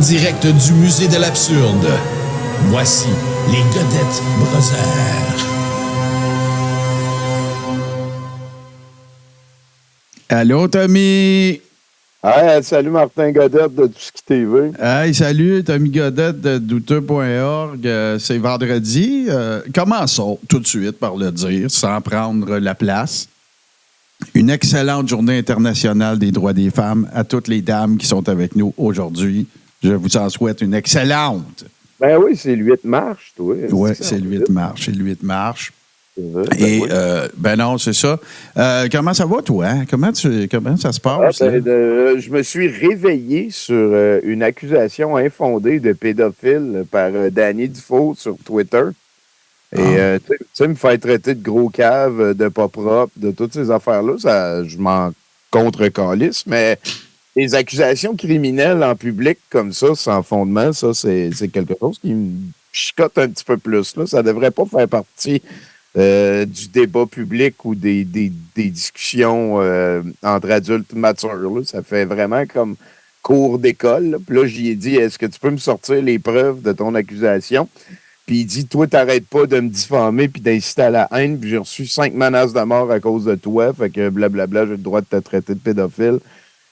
direct du musée de l'absurde, voici les Godette Brothers. Allô, Tommy? Hey, salut Martin Godette de Tout ce qui TV. Hey, salut, Tommy Godette de douteux.org. C'est vendredi. Commençons tout de suite par le dire, sans prendre la place. Une excellente journée internationale des droits des femmes à toutes les dames qui sont avec nous aujourd'hui. Je vous en souhaite une excellente. Ben oui, c'est le 8 mars, toi. Oui, c'est le 8 mars. C'est le 8 mars. Et, ben non, c'est ça. Comment ça va, toi? Hein? Comment ça se passe? je me suis réveillé sur une accusation infondée de pédophile par Danny Dufault sur Twitter. Et tu sais, me faire traiter de gros cave, de pas propre, de toutes ces affaires-là, ça, je m'en contre-calisse, mais les accusations criminelles en public comme ça, sans fondement, ça, c'est quelque chose qui me chicote un petit peu plus. Là. Ça devrait pas faire partie du débat public ou des discussions entre adultes matures. Là. Ça fait vraiment comme cours d'école. Puis là, j'y ai dit, est-ce que tu peux me sortir les preuves de ton accusation? Puis il dit, toi, t'arrêtes pas de me diffamer puis d'inciter à la haine. Puis j'ai reçu 5 menaces de mort à cause de toi. Fait que blablabla, j'ai le droit de te traiter de pédophile.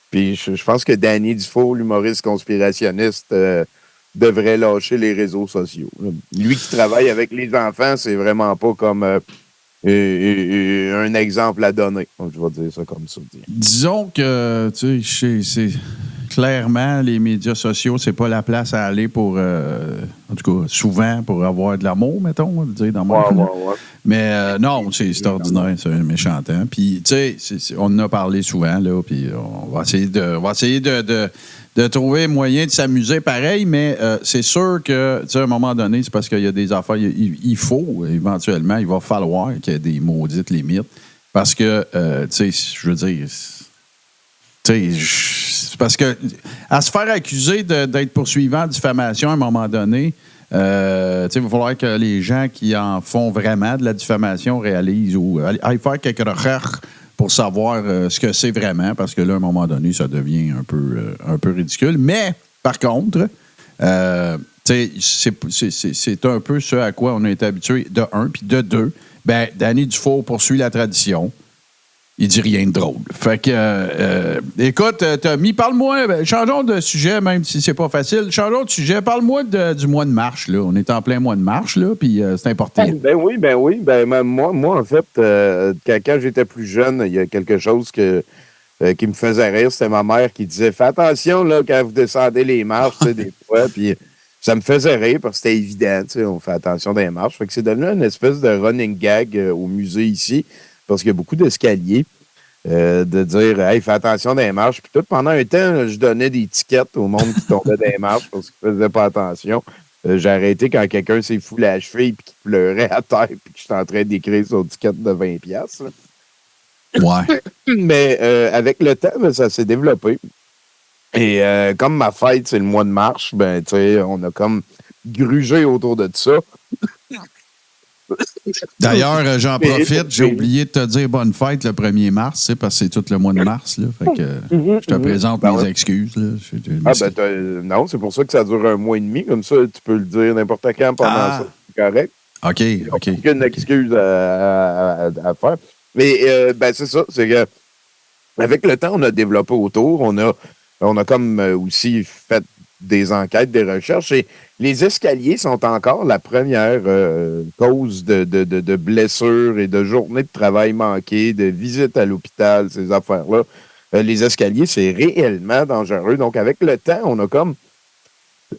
Puis je pense que Danny Dufault, l'humoriste conspirationniste, devrait lâcher les réseaux sociaux. Lui qui travaille avec les enfants, c'est vraiment pas comme un exemple à donner. Donc, je vais dire ça comme ça. Disons que, tu sais, c'est clairement, les médias sociaux, c'est pas la place à aller pour, en tout cas, souvent, pour avoir de l'amour, mettons, on va le dire dans mon cas. Mais non, c'est ordinaire, c'est un méchant temps. Puis, tu sais, on en a parlé souvent, là, puis on va essayer de trouver moyen de s'amuser pareil, mais c'est sûr que, tu sais, à un moment donné, c'est parce qu'il y a des affaires, il faut, éventuellement, il va falloir qu'il y ait des maudites limites. Parce que, tu sais, je veux dire, tu sais, c'est parce que, à se faire accuser d'être poursuivant en diffamation à un moment donné, il va falloir que les gens qui en font vraiment de la diffamation réalisent ou aillent faire quelques recherches pour savoir ce que c'est vraiment, parce que là, à un moment donné, ça devient un peu ridicule. Mais, par contre, c'est un peu ce à quoi on a été habitué, de un, puis de deux, ben, Danny Dufault poursuit la tradition. Il dit rien de drôle. Fait que, écoute, Tommy, parle-moi, changeons de sujet, même si c'est pas facile. Changeons de sujet. Parle-moi du mois de mars, là. On est en plein mois de mars, là, puis c'est important. Ben oui. Moi, en fait, quand j'étais plus jeune, il y a quelque chose qui me faisait rire. C'était ma mère qui disait, fais attention, là, quand vous descendez les marches, tu sais, des fois. Puis ça me faisait rire parce que c'était évident, tu sais, on fait attention dans les marches. Fait que c'est devenu une espèce de running gag au musée ici. Parce qu'il y a beaucoup d'escaliers, de dire « Hey, fais attention dans les marches ». Puis tout, pendant un temps, je donnais des tickets au monde qui tombait dans les marches parce qu'ils ne faisaient pas attention. J'ai arrêté quand quelqu'un s'est foulé à la cheville et qu'il pleurait à terre puis que j'étais en train d'écrire son ticket de 20$. Ouais. Mais avec le temps, ça s'est développé. Et comme ma fête, c'est le mois de mars, ben, tu sais, on a comme grugé autour de ça. D'ailleurs, j'en profite, j'ai oublié de te dire bonne fête le 1er mars, parce que c'est tout le mois de mars. Là, fait que je te présente mes excuses. Là. Non, c'est pour ça que ça dure un mois et demi. Comme ça, tu peux le dire n'importe quand pendant ça. C'est correct. OK. Aucune excuse à faire. Mais c'est ça. C'est que avec le temps, on a développé autour. On a comme aussi fait des enquêtes, des recherches. Et les escaliers sont encore la première cause de blessures et de journées de travail manquées, de visites à l'hôpital, ces affaires-là. Les escaliers, c'est réellement dangereux. Donc, avec le temps, on a comme...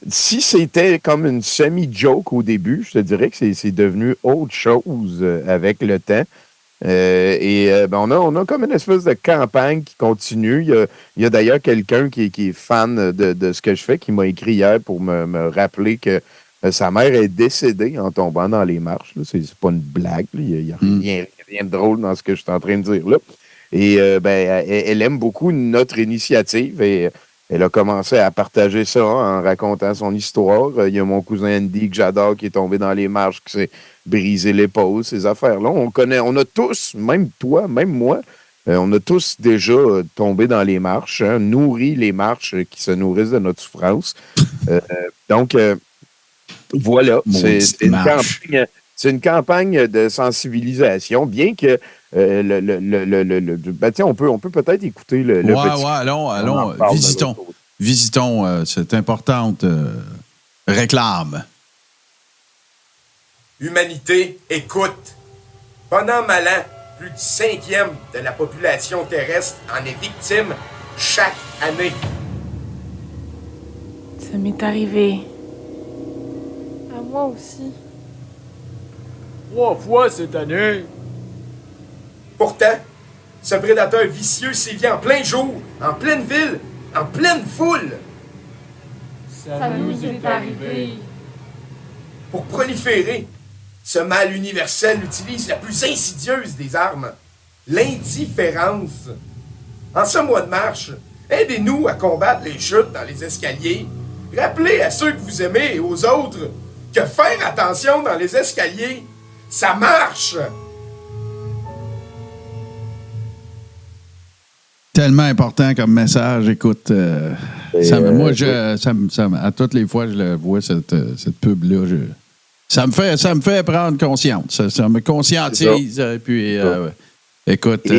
Si c'était comme une semi-joke au début, je te dirais que c'est devenu autre chose avec le temps. On a comme une espèce de campagne qui continue. Il y a d'ailleurs quelqu'un qui est fan de ce que je fais qui m'a écrit hier pour me rappeler que sa mère est décédée en tombant dans les marches. Là. C'est pas une blague. Là. Il n'y a rien de drôle dans ce que je suis en train de dire là. Et elle aime beaucoup notre initiative et elle a commencé à partager ça en racontant son histoire. Il y a mon cousin Andy que j'adore qui est tombé dans les marches, qui s'est brisé l'épaule, ces affaires-là. On a tous, même toi, même moi, On a tous déjà tombé dans les marches, nourri les marches qui se nourrissent de notre souffrance. Donc, voilà, c'est une campagne de sensibilisation, bien que on peut peut-être écouter le petit... allons, visitons cette importante réclame. Humanité, écoute. Pendant Malan, plus du 5e de la population terrestre en est victime chaque année. Ça m'est arrivé. À moi aussi. 3 fois cette année. Pourtant, ce prédateur vicieux sévit en plein jour, en pleine ville, en pleine foule. Ça nous est arrivé. Pour proliférer, ce mal universel utilise la plus insidieuse des armes, l'indifférence. En ce mois de marche, aidez-nous à combattre les chutes dans les escaliers. Rappelez à ceux que vous aimez et aux autres que faire attention dans les escaliers, ça marche! Tellement important comme message. Écoute, à toutes les fois que je vois cette pub-là, ça me fait prendre conscience. Ça me conscientise. Puis, écoute...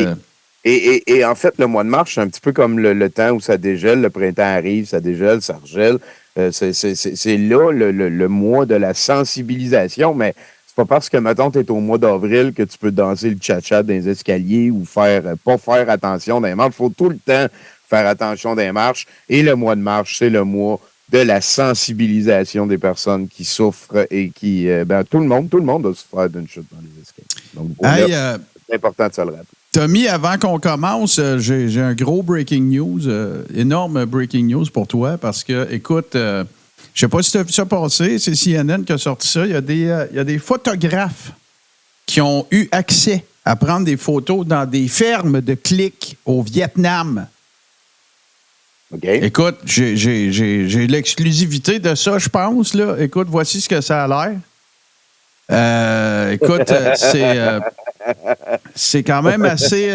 Et en fait, le mois de mars, c'est un petit peu comme le temps où ça dégèle, le printemps arrive, ça dégèle, ça regèle. C'est là le mois de la sensibilisation, mais c'est pas parce que, mettons, tu es au mois d'avril que tu peux danser le cha-cha dans les escaliers ou pas faire attention dans les marches. Il faut tout le temps faire attention dans les marches. Et le mois de mars, c'est le mois de la sensibilisation des personnes qui souffrent et qui... tout le monde doit souffrir d'une chute dans les escaliers. Donc, c'est important de se le rappeler. Tommy, avant qu'on commence, j'ai un gros breaking news, énorme breaking news pour toi, parce que, écoute, je sais pas si tu as vu ça passer, c'est CNN qui a sorti ça. Il y a des photographes qui ont eu accès à prendre des photos dans des fermes de clics au Vietnam. Okay. Écoute, j'ai l'exclusivité de ça, je pense. Là. Écoute, voici ce que ça a l'air. Écoute, c'est quand même assez...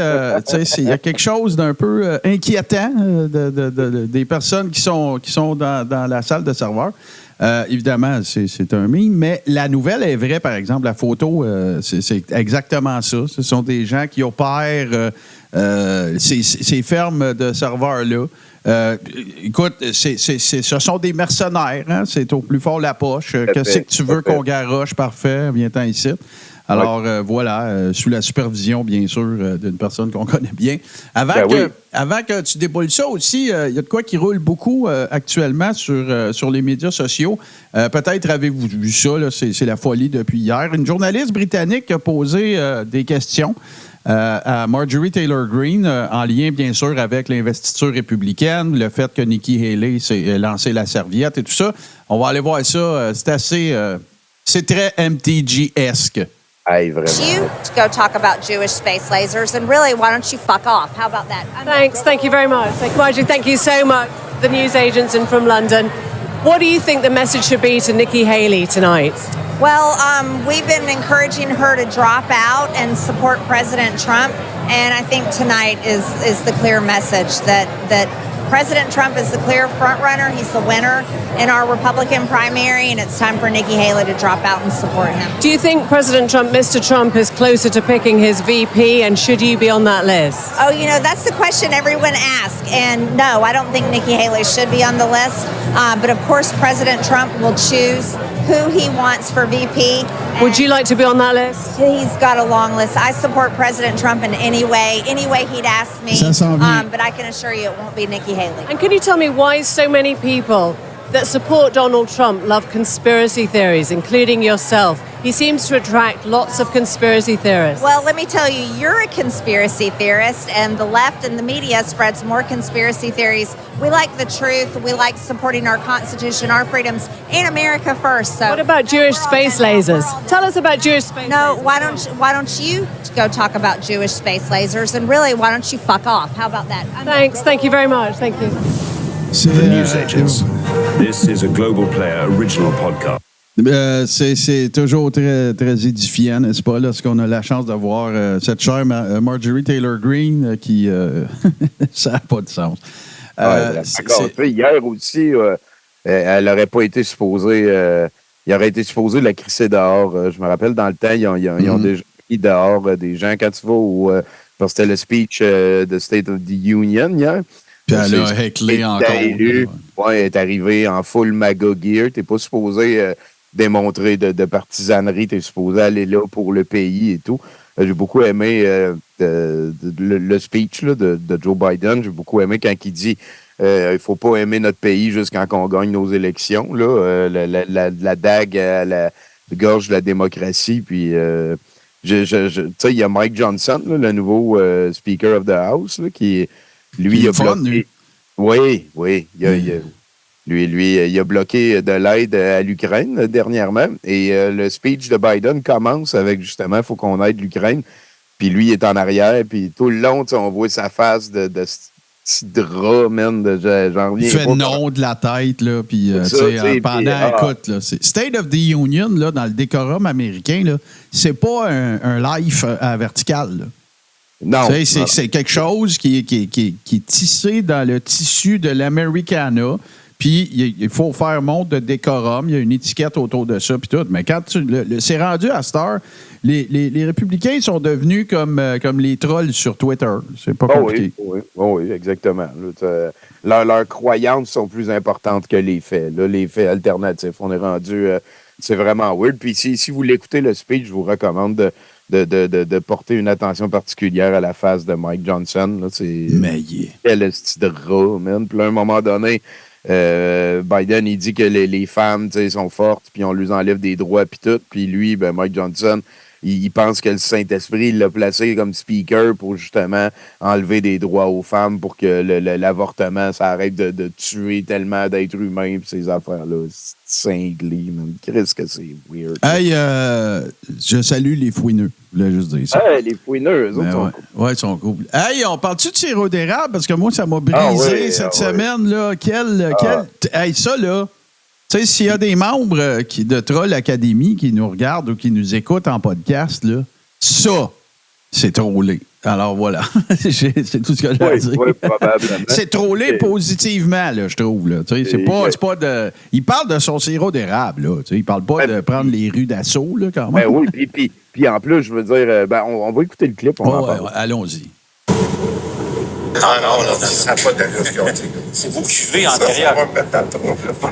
il y a quelque chose d'un peu inquiétant des personnes qui sont dans la salle de serveur. Évidemment, c'est un meme, mais la nouvelle est vraie, par exemple. La photo, c'est exactement ça. Ce sont des gens qui opèrent ces fermes de serveurs-là. Écoute, ce sont des mercenaires. Hein? C'est au plus fort la poche. Qu'est-ce que tu veux qu'on garoche? Parfait, viens-t'en ici. Alors, voilà, sous la supervision, bien sûr, d'une personne qu'on connaît bien. Avant que tu déboules ça aussi, il y a de quoi qui roule beaucoup actuellement sur les médias sociaux. Peut-être avez-vous vu ça, là, c'est la folie depuis hier. Une journaliste britannique a posé des questions à Marjorie Taylor Greene, en lien, bien sûr, avec l'investiture républicaine, le fait que Nikki Haley s'est lancé la serviette et tout ça. On va aller voir ça. C'est très MTG-esque. Hey, vraiment. You to go talk about Jewish space lasers, and really, why don't you fuck off? How about that? Thanks. Thank you very much. Marjorie, thank you so much. The news agents and from London. What do you think the message should be to Nikki Haley tonight? Well, we've been encouraging her to drop out and support President Trump, and I think tonight is the clear message that President Trump is the clear front runner. He's the winner in our Republican primary, and it's time for Nikki Haley to drop out and support him. Do you think President Trump, Mr. Trump, is closer to picking his VP, and should you be on that list? Oh, that's the question everyone asks. And no, I don't think Nikki Haley should be on the list. But of course, President Trump will choose who he wants for VP. Would you like to be on that list? He's got a long list. I support President Trump in any way he'd ask me. But I can assure you it won't be Nikki Haley. And can you tell me why so many people that support Donald Trump love conspiracy theories, including yourself? He seems to attract lots of conspiracy theorists. Well, let me tell you, you're a conspiracy theorist, and the left and the media spreads more conspiracy theories. We like the truth. We like supporting our Constitution, our freedoms, and America first. So, what about Jewish space lasers? Tell us about Jewish space lasers. No, why don't you go talk about Jewish space lasers? And really, why don't you fuck off? How about that? Thanks. Thank you very much. Thank you. The News Agents. This is a Global Player original podcast. C'est toujours très, très édifiant, n'est-ce pas, lorsqu'on a la chance de voir cette chère Marjorie Taylor Greene qui... ça n'a pas de sens. Hier aussi, elle n'aurait pas été supposée... il aurait été supposé la crisser dehors. Je me rappelle, dans le temps, ils ont déjà mis dehors des gens. Quand tu vas parce que c'était le speech de State of the Union hier. Puis elle a héclé encore. Elle est arrivée en full MAGA gear. Tu n'es pas supposé démontrer de partisanerie. Tu es supposé aller là pour le pays et tout. J'ai beaucoup aimé le speech là, de Joe Biden. J'ai beaucoup aimé quand il dit il ne faut pas aimer notre pays jusqu'à quand on gagne nos élections. Là, la dague à la gorge de la démocratie. Puis, tu sais, il y a Mike Johnson, là, le nouveau Speaker of the House, là, qui, lui, il a bloqué. Oui. Il a bloqué de l'aide à l'Ukraine dernièrement. Et le speech de Biden commence avec, justement, il faut qu'on aide l'Ukraine. Puis lui, il est en arrière. Puis tout le long, on voit sa face de petit drap, man, j'en reviens. Il fait non de la tête, là, puis écoute, là, State of the Union, là, dans le décorum américain, là, c'est pas un life à vertical, là. Non. C'est quelque chose qui est tissé dans le tissu de l'Americana, puis il faut faire montre de décorum, il y a une étiquette autour de ça, puis tout. Mais quand c'est rendu à cette heure, les républicains sont devenus comme les trolls sur Twitter. C'est pas compliqué. Oui, exactement. Leurs croyances sont plus importantes que les faits. Là, les faits alternatifs, on est rendu... c'est vraiment weird. Puis si vous l'écoutez, le speech, je vous recommande de porter une attention particulière à la face de Mike Johnson. Là, quel esti de rat, man. Puis là, à un moment donné... Biden, il dit que les femmes sont fortes, puis on lui enlève des droits, puis tout. Puis lui, Mike Johnson, il pense que le Saint-Esprit l'a placé comme speaker pour justement enlever des droits aux femmes pour que l'avortement, ça arrête de tuer tellement d'êtres humains, puis ces affaires-là. C'est cinglé, man. Qu'est-ce que c'est weird. Hey, je salue les fouineux. Je voulais juste dire ça. Les fouineux, eux autres sont cool. Ils sont cool. Hey, on parle-tu de sirop d'érable? Parce que moi, ça m'a brisé cette semaine, là. Hey, ça, là... Tu sais, s'il y a des membres de Troll Academy qui nous regardent ou qui nous écoutent en podcast, là, ça, c'est trollé. Alors voilà, c'est tout ce que j'ai à dire. Oui, probablement. C'est trollé positivement, là, je trouve. Là. C'est pas de. Il parle de son sirop d'érable, là. Il parle pas de prendre les rues d'assaut, là, quand même. Oui, puis en plus, je veux dire, on va écouter le clip. Allons-y. Ah non, ça n'a pas d'allure ce qu'on dit. C'est vous cuvez en derrière. Ça va mettre dans le trou.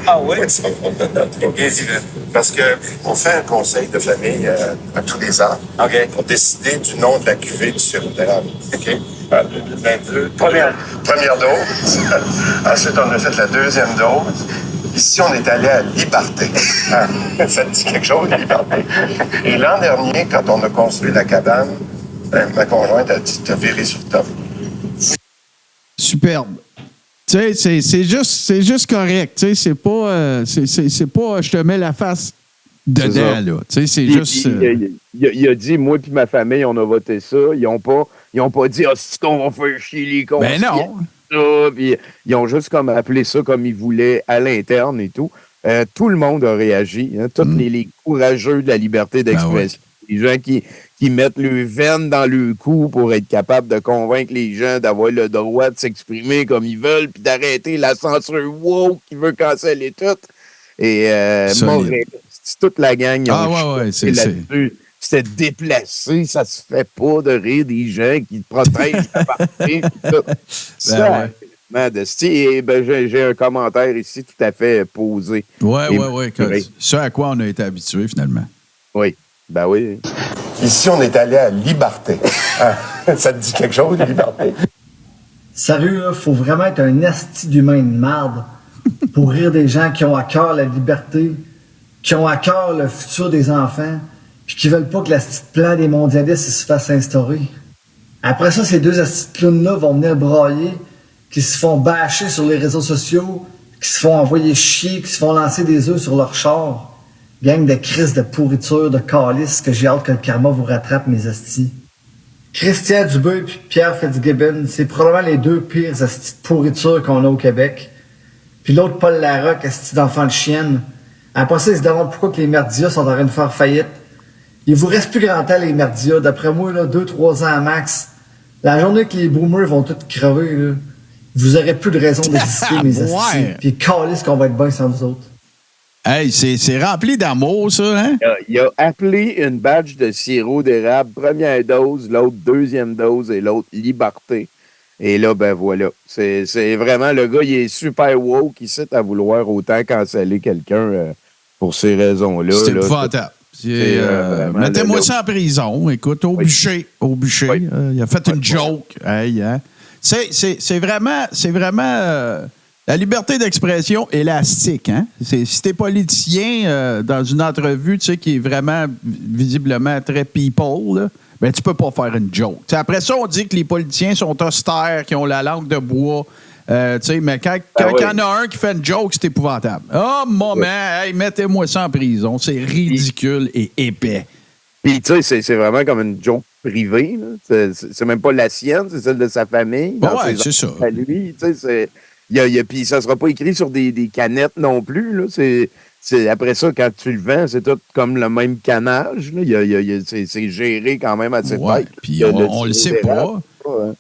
Ah oui? Ça va mettre dans le trou. Parce qu'on fait un conseil de famille à tous les ans pour décider du nom de la cuvée du sirop d'érable. OK? 22. Première dose. Ensuite, on a fait la deuxième dose. Ici, on est allé à Liberté. Ça te dit quelque chose, Liberté? Et l'an dernier, quand on a construit la cabane, ma conjointe a dit « T'as viré sur top. » Superbe. Tu sais, c'est juste correct. Tu sais, c'est pas je te mets la face dedans, là. Tu sais, c'est juste... Il a dit, moi puis ma famille, on a voté ça. Ils ont pas dit, c'est qu'on va faire chier les cons. Ben non. Ça. Puis, ils ont juste comme appelé ça comme ils voulaient à l'interne et tout. Tout le monde a réagi. Hein, tous les courageux de la liberté d'expression. Les gens qui mettent le veine dans le cou pour être capables de convaincre les gens d'avoir le droit de s'exprimer comme ils veulent puis d'arrêter la censure woke qui veut canceller tout. Et c'est toute la gang. Là-dessus. C'était déplacé. Ça se fait pas de rire des gens qui protègent la partie. J'ai un commentaire ici tout à fait posé. Oui. Ce à quoi on a été habitué finalement. Oui. Ben oui. Ici, on est allé à Liberté. Ça te dit quelque chose, Liberté? Sérieux, là, faut vraiment être un asti d'humain de marde pour rire des gens qui ont à cœur la liberté, qui ont à cœur le futur des enfants, puis qui veulent pas que la petite plan des mondialistes se fasse instaurer. Après ça, ces deux astis de clowns-là vont venir brailler, qui se font bâcher sur les réseaux sociaux, qui se font envoyer chier, qui se font lancer des œufs sur leur char. Gang de crises de pourriture, de calices, que j'ai hâte que le karma vous rattrape, mes astis. Christian Dubé et Pierre Fitzgibbon, c'est probablement les deux pires astis de pourriture qu'on a au Québec. Puis l'autre, Paul Larocque, asti d'enfant de chienne. Après ça, ils se demandent pourquoi que les merdias sont en train de faire faillite. Il vous reste plus grand temps, les merdias. D'après moi, 2-3 ans max. La journée que les boomers vont tous crever, là, vous aurez plus de raison d'exister, mes astis. Puis calisse qu'on va être bien sans vous autres. Hey, c'est rempli d'amour, ça, hein? Il a appelé une badge de sirop d'érable, première dose, l'autre deuxième dose et l'autre liberté. Et là, ben voilà. C'est vraiment, le gars, il est super woke, il cite à vouloir autant canceller quelqu'un pour ces raisons-là. C'est épouvantable. Mettez-moi ça en prison. Écoute, au bûcher. Oui. Il a fait une joke. Hey, hein? C'est vraiment la liberté d'expression élastique. Hein? Si t'es politicien dans une entrevue, tu sais, qui est vraiment visiblement très people, là, ben, tu peux pas faire une joke. T'sais, après ça, on dit que les politiciens sont austères, qui ont la langue de bois. Mais quand il y en a un qui fait une joke, c'est épouvantable. Oh, moment, hey, mettez-moi ça en prison. C'est ridicule et épais. Puis, tu sais, c'est vraiment comme une joke privée. C'est même pas la sienne, c'est celle de sa famille. Oui, c'est ça. À lui, tu sais, puis ça sera pas écrit sur des canettes non plus. Là. Après ça, quand tu le vends, c'est tout comme le même canage. C'est géré quand même assez tête. Puis on le sait pas.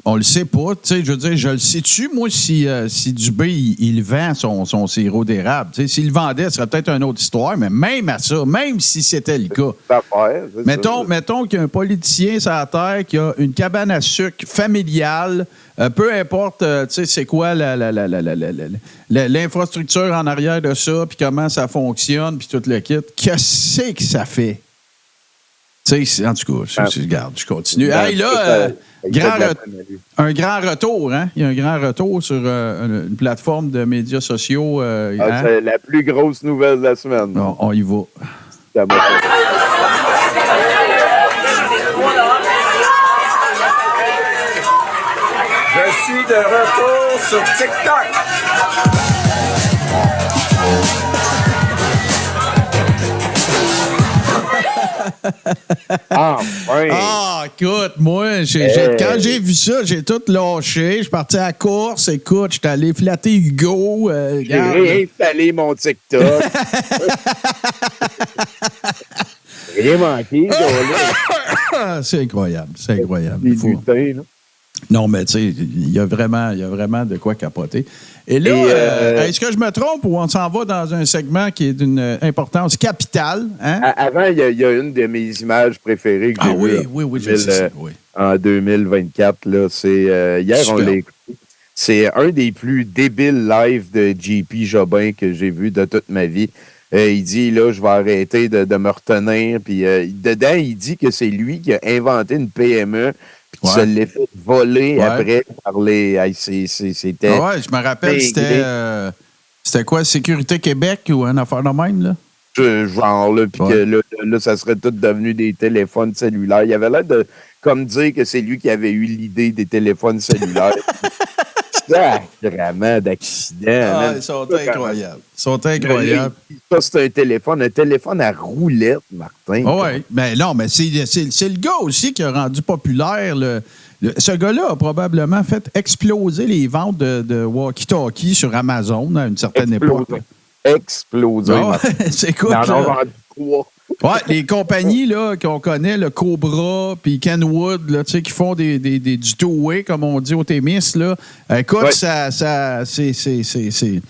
On le sait pas. Tu sais, je veux dire, je le sais-tu, moi, si Dubé, il vend son sirop d'érable. Tu sais, s'il le vendait, ce serait peut-être une autre histoire, mais même à ça, même si c'était le cas. Mettons qu'il y a un politicien sur la terre qui a une cabane à sucre familiale, peu importe, tu sais, c'est quoi l'infrastructure en arrière de ça, puis comment ça fonctionne, puis tout le kit. Qu'est-ce que ça fait? Tu sais, en tout cas, je continue. Hey, là, un grand retour, hein? Il y a un grand retour sur une plateforme de médias sociaux. C'est la plus grosse nouvelle de la semaine. Bon, on y va. Je suis de retour sur TikTok. Écoute, moi, quand j'ai vu ça, j'ai tout lâché. Je suis parti à la course. Écoute, je suis allé flatter Hugo. J'ai réinstallé mon TikTok. Rien manqué, c'est incroyable. C'est incroyable. Lutins, là. Non, mais tu sais, il y a vraiment de quoi capoter. Et là, est-ce que je me trompe ou on s'en va dans un segment qui est d'une importance capitale? Hein? Avant, il y a une de mes images préférées que j'ai vues en 2024. Là, hier, on l'a écouté. C'est un des plus débiles lives de JP Jobin que j'ai vu de toute ma vie. Il dit, là, je vais arrêter de me retenir. Puis dedans, il dit que c'est lui qui a inventé une PME. Puis tu se l'as fait voler après par les... c'était... je me rappelle, c'était quoi, Sécurité Québec ou un affaire de même, là? Genre, là, puis que là, ça serait tout devenu des téléphones cellulaires. Il avait l'air de comme dire que c'est lui qui avait eu l'idée des téléphones cellulaires. Vraiment d'accident. Ils sont incroyables. Ça, c'est un téléphone à roulette, Martin. Oui, mais non, mais c'est le gars aussi qui a rendu populaire. Ce gars-là a probablement fait exploser les ventes de walkie-talkie sur Amazon à une certaine époque. Exploser. C'est quoi? Il en a vendu 3. Ouais, les compagnies là, qu'on connaît, le Cobra puis Kenwood, là, qui font du two-way, comme on dit au Témis, là. Écoute, ça c'est...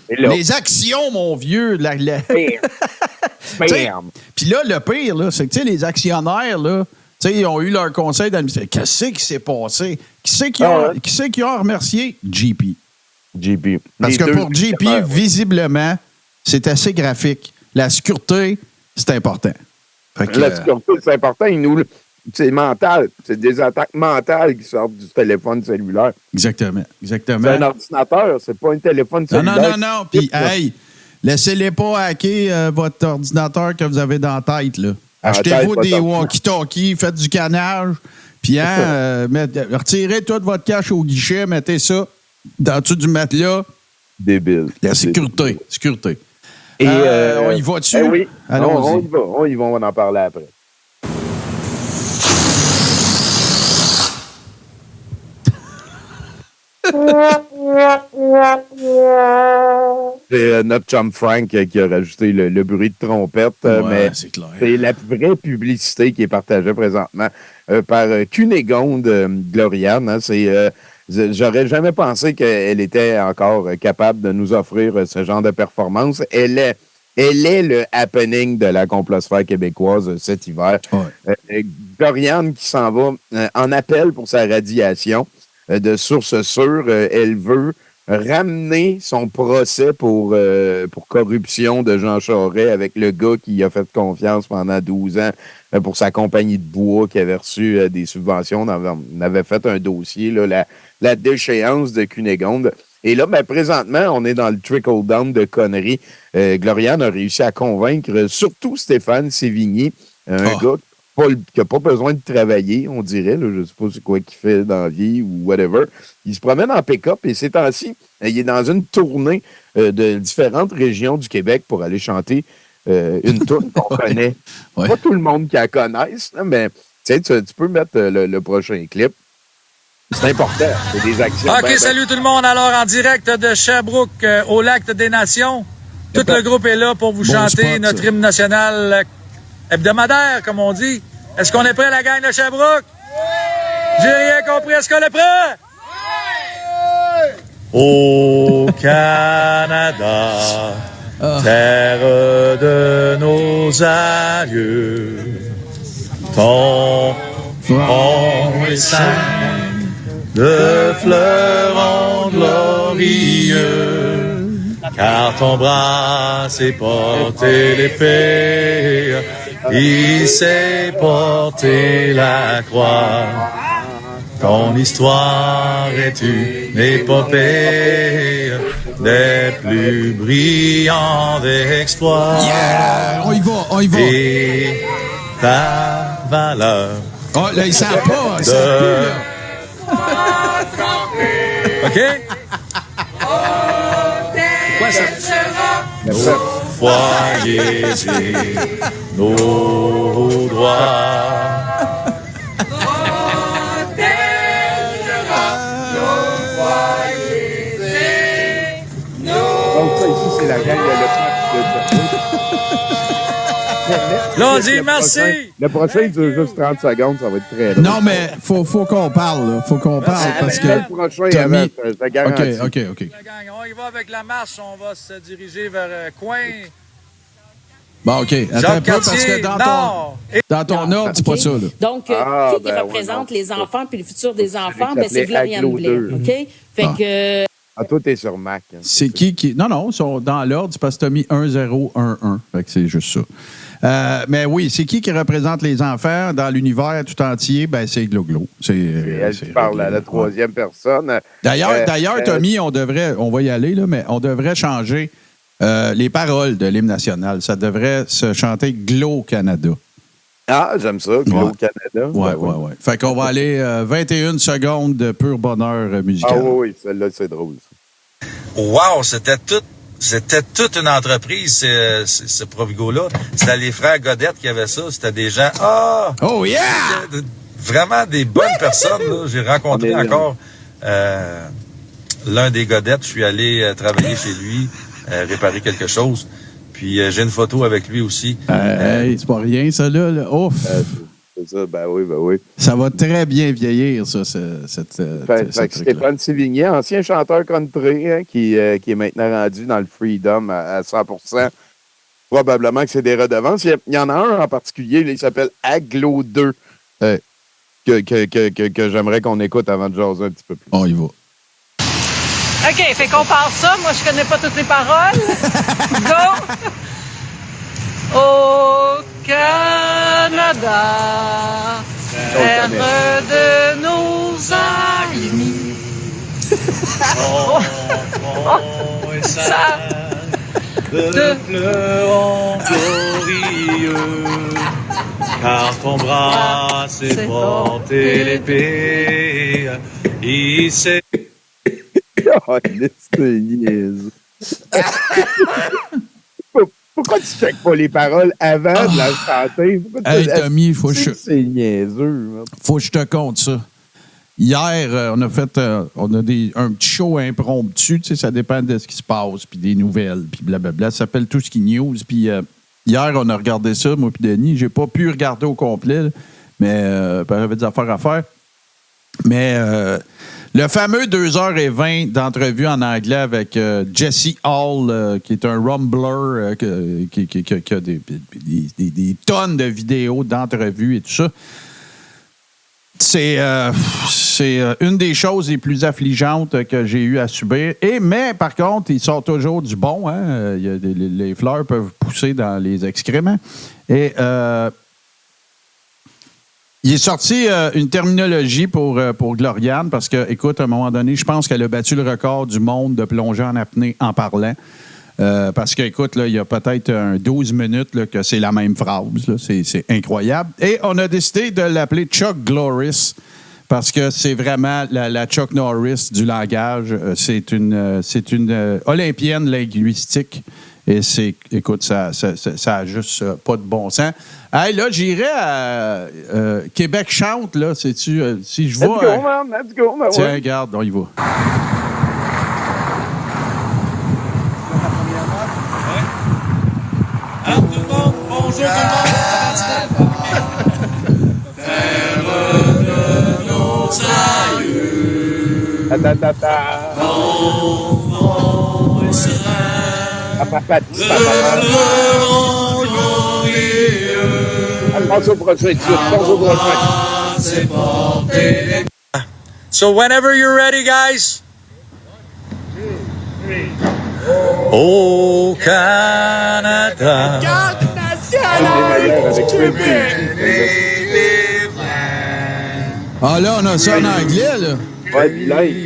Les actions, mon vieux. Puis là, le pire, là, c'est que les actionnaires, là, ils ont eu leur conseil d'administration. Qu'est-ce qui s'est passé? Qui c'est qui a remercié? JP. Parce que pour JP, visiblement, c'est assez graphique. La sécurité, c'est important. La sécurité, c'est important. C'est mental. C'est des attaques mentales qui sortent du téléphone cellulaire. Exactement. C'est un ordinateur, c'est pas un téléphone cellulaire. Non. Puis, hey, laissez-les pas hacker votre ordinateur que vous avez dans la tête, là. Achetez-vous des walkie-talkies, faites du canage, puis retirez tout votre cash au guichet, mettez ça dans dessous du matelas. Débile. La sécurité. Et on y va dessus? Oui, allons-y. On y va, on va en parler après. C'est notre chum Frank qui a rajouté le bruit de trompette. Mais c'est clair. C'est la vraie publicité qui est partagée présentement par Cunégonde Gloriane. Hein, j'aurais jamais pensé qu'elle était encore capable de nous offrir ce genre de performance. Elle est le happening de la complosphère québécoise cet hiver. Ouais. Gloriane qui s'en va en appel pour sa radiation de source sûre. Elle veut ramener son procès pour corruption de Jean Charest avec le gars qui a fait confiance pendant 12 ans pour sa compagnie de bois qui avait reçu des subventions. On avait fait un dossier, là, la déchéance de Cunégonde. Et là, présentement, on est dans le trickle-down de conneries. Gloriane a réussi à convaincre surtout Stéphane Sévigny, un gars qui n'a pas besoin de travailler, on dirait. Là, je ne sais pas c'est quoi qu'il fait dans la vie ou whatever. Il se promène en pick-up et ces temps-ci, il est dans une tournée de différentes régions du Québec pour aller chanter une tourne qu'on connaît. Ouais. Pas tout le monde qui la connaisse, là, mais tu peux mettre le prochain clip. C'est important. C'est des actions. OK, salut tout le monde. Alors, en direct de Sherbrooke, au Lac des Nations. Tout le groupe est là pour vous chanter notre hymne national hebdomadaire, comme on dit. Est-ce qu'on est prêt, la gang de Sherbrooke? Oui! J'ai rien compris. Est-ce qu'on est prêt? Oui! Au Canada, terre de nos aïeux, ton front est saint de fleurons glorieux, car ton bras s'est porté l'épée, il s'est porté la croix. Ton histoire est une épopée des plus brillants exploits. Yeah! On y va! Et ta valeur. Oh, là, il savent pas, il savent plus, là. OK? Quoi, ça? Voyez nos droits. Donc, ça, ici, c'est la gang de Là, on dit merci. Le prochain dure juste 30 secondes, ça va être très long. Non, mais faut qu'on parle, là. Faut qu'on parle parce que. Le prochain, Tommy... je te garantis. La OK. gang, on y va avec la marche, on va se diriger vers Coin. Bon, OK. Attends un peu, parce que dans ton ordre, c'est pas ça, là. Donc, qui représente les enfants puis le futur des enfants? C'est Gloriane Blais, OK? Fait que... Ah, toi, t'es sur Mac. Hein. C'est qui... Non, ils sont dans l'ordre, c'est parce que t'as mis 1-0-1-1. Fait que c'est juste ça. Mais oui, c'est qui représente les enfants dans l'univers tout entier? C'est Glo-Glo. C'est elle qui parle à la troisième personne. D'ailleurs, Tommy, on va y aller, là, mais on devrait changer les paroles de l'hymne national. Ça devrait se chanter Glo Canada. Ah, j'aime ça, Glo Canada. Ouais. Fait qu'on va aller 21 secondes de pur bonheur musical. Ah oui, celle-là, c'est drôle. Wow, c'était toute une entreprise, ce Provigo-là. C'était les frères Godette qui avaient ça. C'était des gens... Oh, yeah! Vraiment des bonnes personnes. Là. J'ai rencontré encore l'un des Godettes. Je suis allé travailler chez lui, réparer quelque chose. Puis j'ai une photo avec lui aussi. C'est pas rien, ça, là. Ouf! C'est ça, ben oui. Ça va très bien vieillir, ça, cette Stéphane Sévigny, ancien chanteur country, hein, qui est maintenant rendu dans le Freedom à 100%. Probablement que c'est des redevances. Il y en a un en particulier, là, il s'appelle Aglo 2, que j'aimerais qu'on écoute avant de jaser un petit peu plus. On y va. OK, fait qu'on part ça. Moi, je connais pas toutes les paroles. Go! Au Canada, terre de nos amis. De fleurons glorieux, car ton bras s'est porté l'épée, il s'est... Oh, c'est niaise. Pourquoi tu checkes pas les paroles avant de la chanter? Hey, Tommy, faut que c'est niaiseux. Faut que je te compte ça. Hier, on a fait un petit show impromptu, tu sais, ça dépend de ce qui se passe, puis des nouvelles, puis blablabla. Ça s'appelle Tout ce qui news. Puis hier, on a regardé ça, moi puis Denis. J'ai pas pu regarder au complet, là, mais j'avais des affaires à faire. Mais le fameux 2h20 d'entrevue en anglais avec Jesse Hall, qui est un rumbler, qui a des tonnes de vidéos d'entrevues et tout ça. C'est une des choses les plus affligeantes que j'ai eu à subir. Mais, par contre, il sort toujours du bon. Hein? Les fleurs peuvent pousser dans les excréments. Et il est sorti une terminologie pour Gloriane parce que, écoute, à un moment donné, je pense qu'elle a battu le record du monde de plonger en apnée en parlant. Parce que, écoute, là, il y a peut-être 12 minutes là, que c'est la même phrase. Là. C'est incroyable. Et on a décidé de l'appeler Chuck Norris parce que c'est vraiment la Chuck Norris du langage. C'est une olympienne linguistique. Et écoute, ça a juste pas de bon sens. Hey, là, j'irais à Québec chante, là. Sais-tu, si je vois. Let's go, man. Let's go, man. Tiens, regarde, on y va. Alors, tout le monde, bonjour tout le monde. Terre de nos aïeux, confort et serein, demeurons glorieux. Pense au prochain, pense au prochain. So whenever you're ready, guys. Au Canada. Garde nationale du Québec. Ah, là, on a ça en anglais, là. Ouais, bilingue.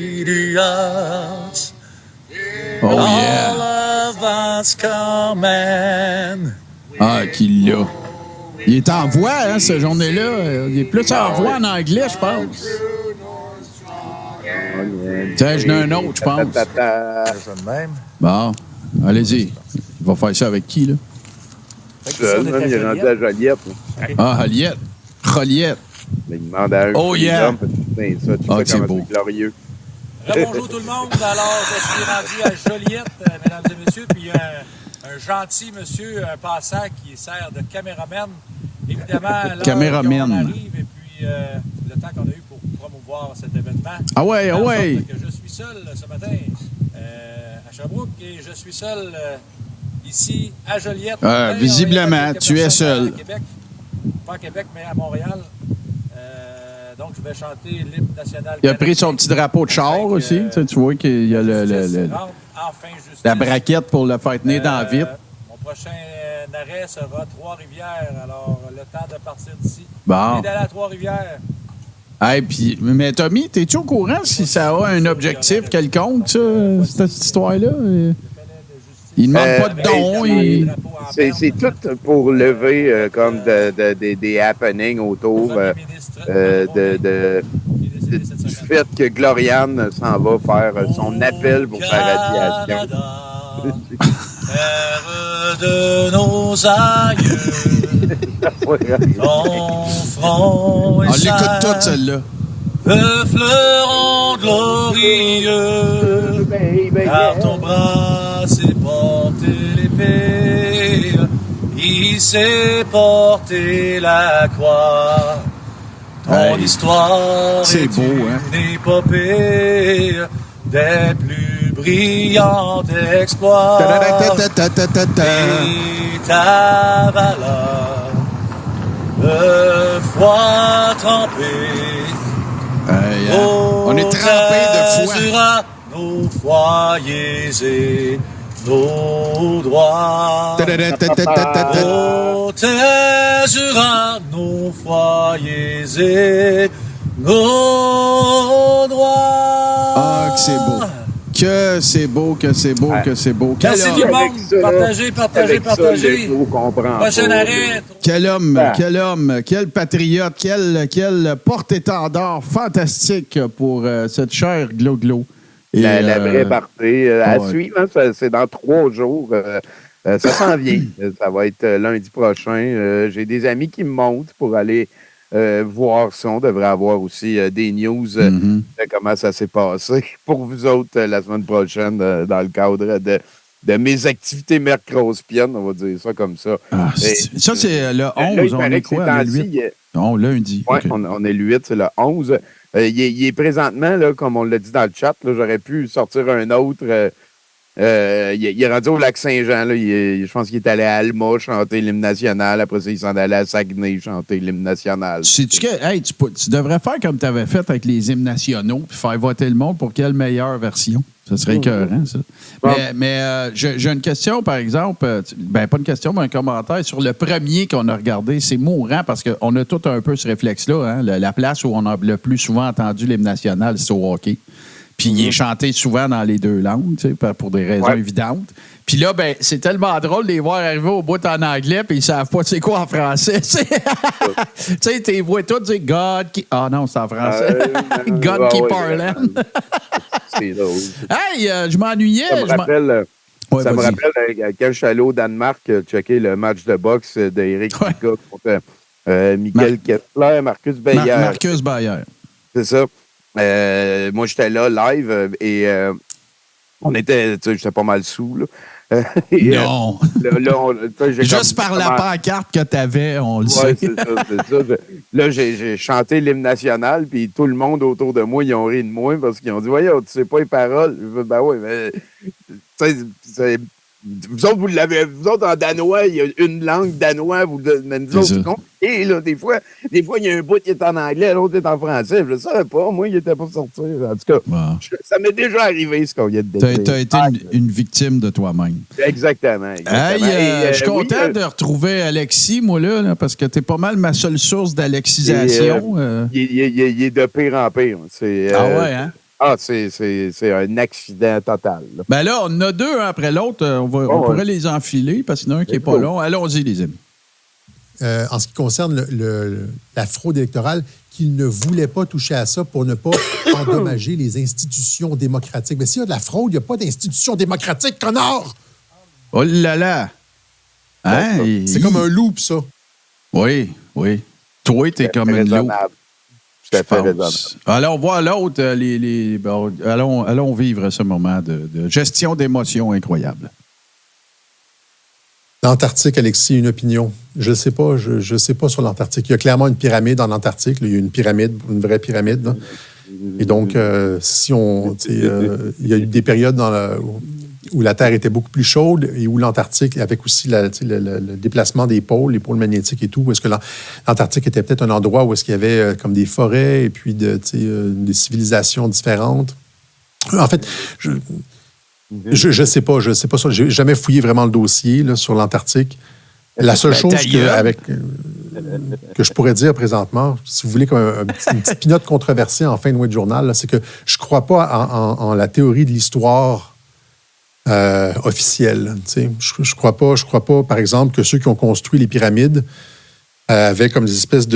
Oh, yeah. All of us command. Ah, qu'il l'a. Il est en voix, hein, cette journée-là. Il est plus en voix en anglais, je pense. Tiens, j'en ai un autre, je pense. Bon, allez-y. Il va faire ça avec qui, là? Seul, il est rendu à Joliette. Ah, Joliette. Joliette. Il demande à un. Oh, yeah. Ah, c'est beau. Bonjour tout le monde. Alors, je suis rendu à Joliette, mesdames et messieurs. Puis il y a un gentil monsieur, un passant qui sert de caméraman. Évidemment, là, on arrive et puis le temps qu'on a eu pour promouvoir cet événement. Ah ouais, ah ouais. Que je suis seul ce matin à Sherbrooke et je suis seul ici à Joliette. Visiblement, tu es seul. À Québec. Pas à Québec, mais à Montréal. Donc, je vais chanter l'hymne national. Il a pris son petit drapeau de char aussi. Tu vois qu'il y a la braquette pour le faire tenir dans la vitre. Mon prochain arrêt sera Trois-Rivières. Alors, le temps de partir d'ici. Bon. Et d'aller à Trois-Rivières. Hey, mais Tommy, es-tu au courant si ça a un objectif quelconque, ça, cette histoire-là? Il ne demande pas de dons. C'est tout pour lever comme des happenings autour du fait que Gloriane s'en va faire son appel pour sa radiation. Terre de nos aïeux, ton front et on l'écoute toute, celle-là. Le fleuron glorieux, car ton bras s'est porté l'épée, il s'est porté la croix. Ton histoire est beau, une épopée des plus brillants exploits. Et ta valeur, le froid trempé. On est trempé de foi. Nos foyers et nos droits. Protégera nos foyers et nos droits. Ah, que c'est beau. Que c'est beau, que c'est beau, que c'est beau. Merci tout le monde. Partagez. Prochain arrêt. Quel homme, quel patriote, quel porte-étendard fantastique pour cette chère Glo-Glo. La vraie partie à suivre, hein, c'est dans 3 jours. Ça s'en vient. Ça va être lundi prochain. J'ai des amis qui me montent pour aller voir ça. On devrait avoir aussi des news de comment ça s'est passé pour vous autres la semaine prochaine dans le cadre de mes activités mercrospiennes, on va dire ça comme ça. Ah, ça, c'est le 11, on est quoi? Le 8? Non, lundi. Oui, okay. on est le 8, c'est le 11. Il est présentement, là, comme on l'a dit dans le chat, là, j'aurais pu sortir un autre. Il est rendu au Lac-Saint-Jean. Là, je pense qu'il est allé à Alma chanter l'hymne national. Après ça, il s'en allait à Saguenay chanter l'hymne national. Sais-tu que tu devrais faire comme tu avais fait avec les hymnes nationaux puis faire voter le monde pour quelle meilleure version? Ça serait écœurant, ça. Mais j'ai une question, par exemple. Pas une question, mais un commentaire sur le premier qu'on a regardé. C'est mourant parce qu'on a tout un peu ce réflexe-là. Hein? La place où on a le plus souvent entendu l'hymne national, c'est au hockey. Puis il est chanté souvent dans les deux langues, tu sais, pour des raisons évidentes. Puis là, c'est tellement drôle de les voir arriver au bout en anglais, puis ils savent pas c'est quoi en français. Tu sais, tu les vois tous dire God qui. Ah non, c'est en français. God qui parle. C'est drôle. Hey, je m'ennuyais. Ça me rappelle quand je suis allé au Danemark checker le match de boxe d'Éric Pika contre Michael Kessler, Marcus Bayer. Marcus Bayer. C'est ça. Moi, j'étais là, live, et on était, tu sais, j'étais pas mal sous, là. Non! Juste par la pancarte que tu avais, on le sait. C'est ça. Là, j'ai chanté l'hymne national, puis tout le monde autour de moi, ils ont ri de moi parce qu'ils ont dit « Voyons, tu sais pas les paroles. » Ben oui, mais... Vous autres, vous l'avez. Vous autres, en danois, il y a une langue danois. Mais nous autres, et là, des fois, il y a un bout qui est en anglais, l'autre est en français. Je ne savais pas. Moi, il n'était pas sorti. En tout cas, ça m'est déjà arrivé, ce qu'on vient de dire. Tu as été une victime de toi-même. Exactement. Hey, je suis content de retrouver Alexis, moi, là, parce que tu es pas mal ma seule source d'alexisation. Il est de pire en pire. ouais, hein? Ah, c'est un accident total. Là. Ben là, on en a deux après l'autre. On pourrait les enfiler parce qu'il y en a un qui n'est pas long. Allons-y, les amis. En ce qui concerne la fraude électorale, qu'il ne voulait pas toucher à ça pour ne pas endommager les institutions démocratiques. Mais s'il y a de la fraude, il n'y a pas d'institutions démocratiques, connard! Oh là là! Hein? C'est comme un loop, ça. Oui. Toi, t'es comme une loupe. Tout à fait raisonnable. Allons voir l'autre. Allons vivre ce moment de gestion d'émotions incroyable. L'Antarctique, Alexis, une opinion. Je ne sais pas. Je sais pas sur l'Antarctique. Il y a clairement une pyramide en Antarctique. Il y a une pyramide, une vraie pyramide. Là. Et donc, il y a eu des périodes où la Terre était beaucoup plus chaude et où l'Antarctique, avec aussi le déplacement des pôles, les pôles magnétiques et tout, où est-ce que l'Antarctique était peut-être un endroit où est-ce qu'il y avait comme des forêts et puis des civilisations différentes. En fait, je sais pas ça. J'ai jamais fouillé vraiment le dossier là, sur l'Antarctique. La seule chose que je pourrais dire présentement, si vous voulez, comme une petite pinote controversée en fin de mois de journal, c'est que je ne crois pas en la théorie de l'histoire officielle. Je crois pas, par exemple, que ceux qui ont construit les pyramides avaient comme des espèces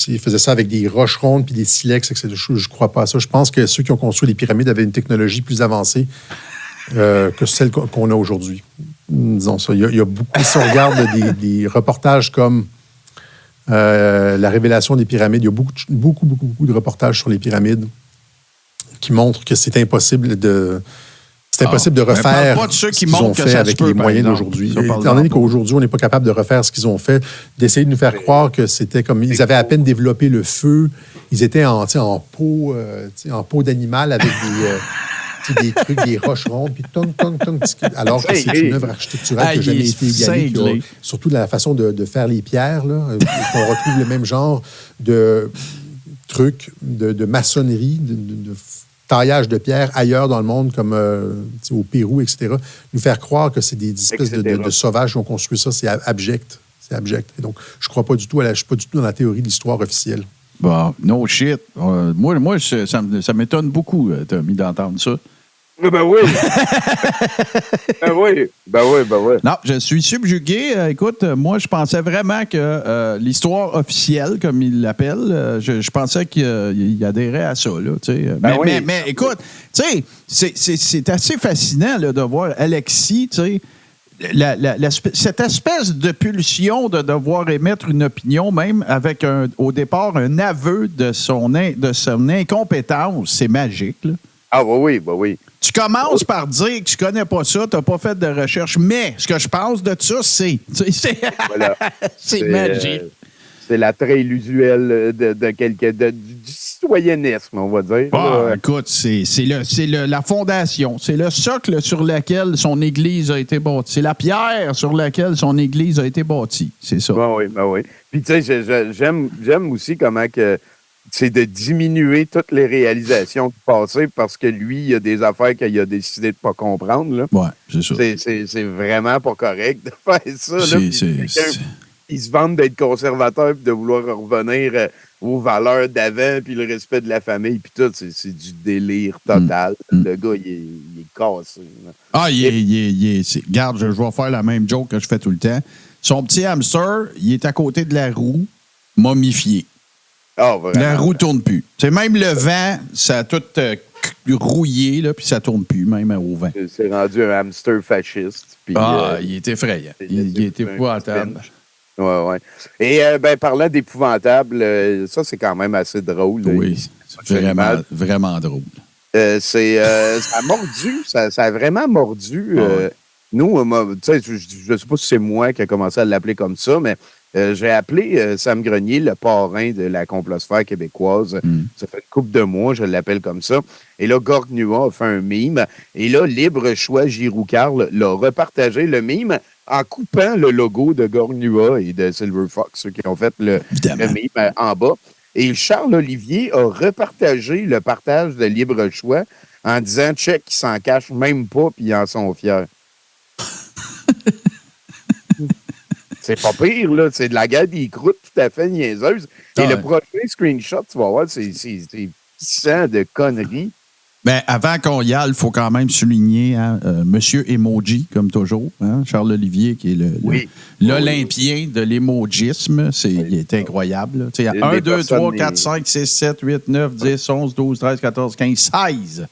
ils faisaient ça avec des roches rondes puis des silex, etc. Je ne crois pas à ça. Je pense que ceux qui ont construit les pyramides avaient une technologie plus avancée que celle qu'on a aujourd'hui. Disons ça. Il y a beaucoup, si on regarde des reportages comme la révélation des pyramides, il y a beaucoup de reportages sur les pyramides qui montrent que c'est impossible de refaire ce qu'ils ont fait avec les moyens d'aujourd'hui. Étant donné qu'aujourd'hui, on n'est pas capable de refaire ce qu'ils ont fait, d'essayer de nous faire croire que c'était comme... Ils avaient à peine développé le feu, ils étaient en peau d'animal avec des trucs, des roches rondes, puis alors que c'est une œuvre architecturale qui n'a jamais été égalée. Surtout la façon de faire les pierres, là, qu'on retrouve le même genre de trucs, de maçonnerie, de taillage de pierre ailleurs dans le monde, comme au Pérou, etc. Nous faire croire que c'est des espèces de sauvages qui ont construit ça, c'est abject. C'est abject. Et donc, je ne crois pas du tout, je ne suis pas du tout dans la théorie de l'histoire officielle. Bon, no shit. Moi ça m'étonne beaucoup, Tommy, d'entendre ça. Ben oui. Ben oui. Non, je suis subjugué. Écoute, moi, je pensais vraiment que l'histoire officielle, comme ils l'appellent, je pensais qu'il adhérait à ça. Là, mais écoute, c'est assez fascinant là, de voir Alexis, cette espèce de pulsion de devoir émettre une opinion, même avec au départ un aveu de son incompétence, c'est magique. Là. Ah oui. Tu commences par dire que tu connais pas ça, tu n'as pas fait de recherche, mais ce que je pense de ça, c'est voilà. C'est magique. C'est l'attrait usuel de quelqu'un, du citoyennisme, on va dire. Écoute, c'est la fondation. C'est le socle sur lequel son Église a été bâtie. C'est la pierre sur laquelle son Église a été bâtie. C'est ça. Ben oui. Puis, tu sais, j'aime aussi comment que c'est de diminuer toutes les réalisations du passé parce que lui, il y a des affaires qu'il a décidé de ne pas comprendre. Là. Ouais, c'est ça. C'est vraiment pas correct de faire ça. Là. Ils se vantent d'être conservateurs et de vouloir revenir aux valeurs d'avant puis le respect de la famille puis tout. C'est du délire total. Le gars, il est cassé. Là. Ah, regarde, je vais faire la même joke que je fais tout le temps. Son petit hamster, il est à côté de la roue, momifié. Ah, vraiment. La roue tourne plus. C'est même le vent, ça a tout rouillé, là, puis ça tourne plus, même au vent. C'est rendu un hamster fasciste. Puis, il est effrayant. Il est épouvantable. Ouais. Et parlant d'épouvantable, ça, c'est quand même assez drôle. Oui, c'est vraiment drôle. Ça a mordu. Ça a vraiment mordu. Nous, tu sais, je ne sais pas si c'est moi qui ai commencé à l'appeler comme ça, mais j'ai appelé Sam Grenier le parrain de la complosphère québécoise. Ça fait une couple de mois, je l'appelle comme ça. Et là, Gorg Nua a fait un mime. Et là, Libre Choix Giroux-Carl l'a repartagé, le mime, en coupant le logo de Gorg Nua et de Silver Fox, ceux qui ont fait le mime en bas. Et Charles Olivier a repartagé le partage de Libre Choix en disant « Check, ils s'en cachent même pas, puis ils en sont fiers. » C'est pas pire, là. C'est de la guerre des croûtes tout à fait niaiseuse. Et le prochain screenshot, tu vas voir, c'est pissant de conneries. Ben, avant qu'on y aille, il faut quand même souligner Monsieur Emoji, comme toujours. Hein? Charles Olivier, qui est l'Olympien de l'émojisme. Il est incroyable. Il y a 1, 2, 3, 4, 5, 6, 7, 8, 9, 10, 11, 12, 13, 14, 15, 16.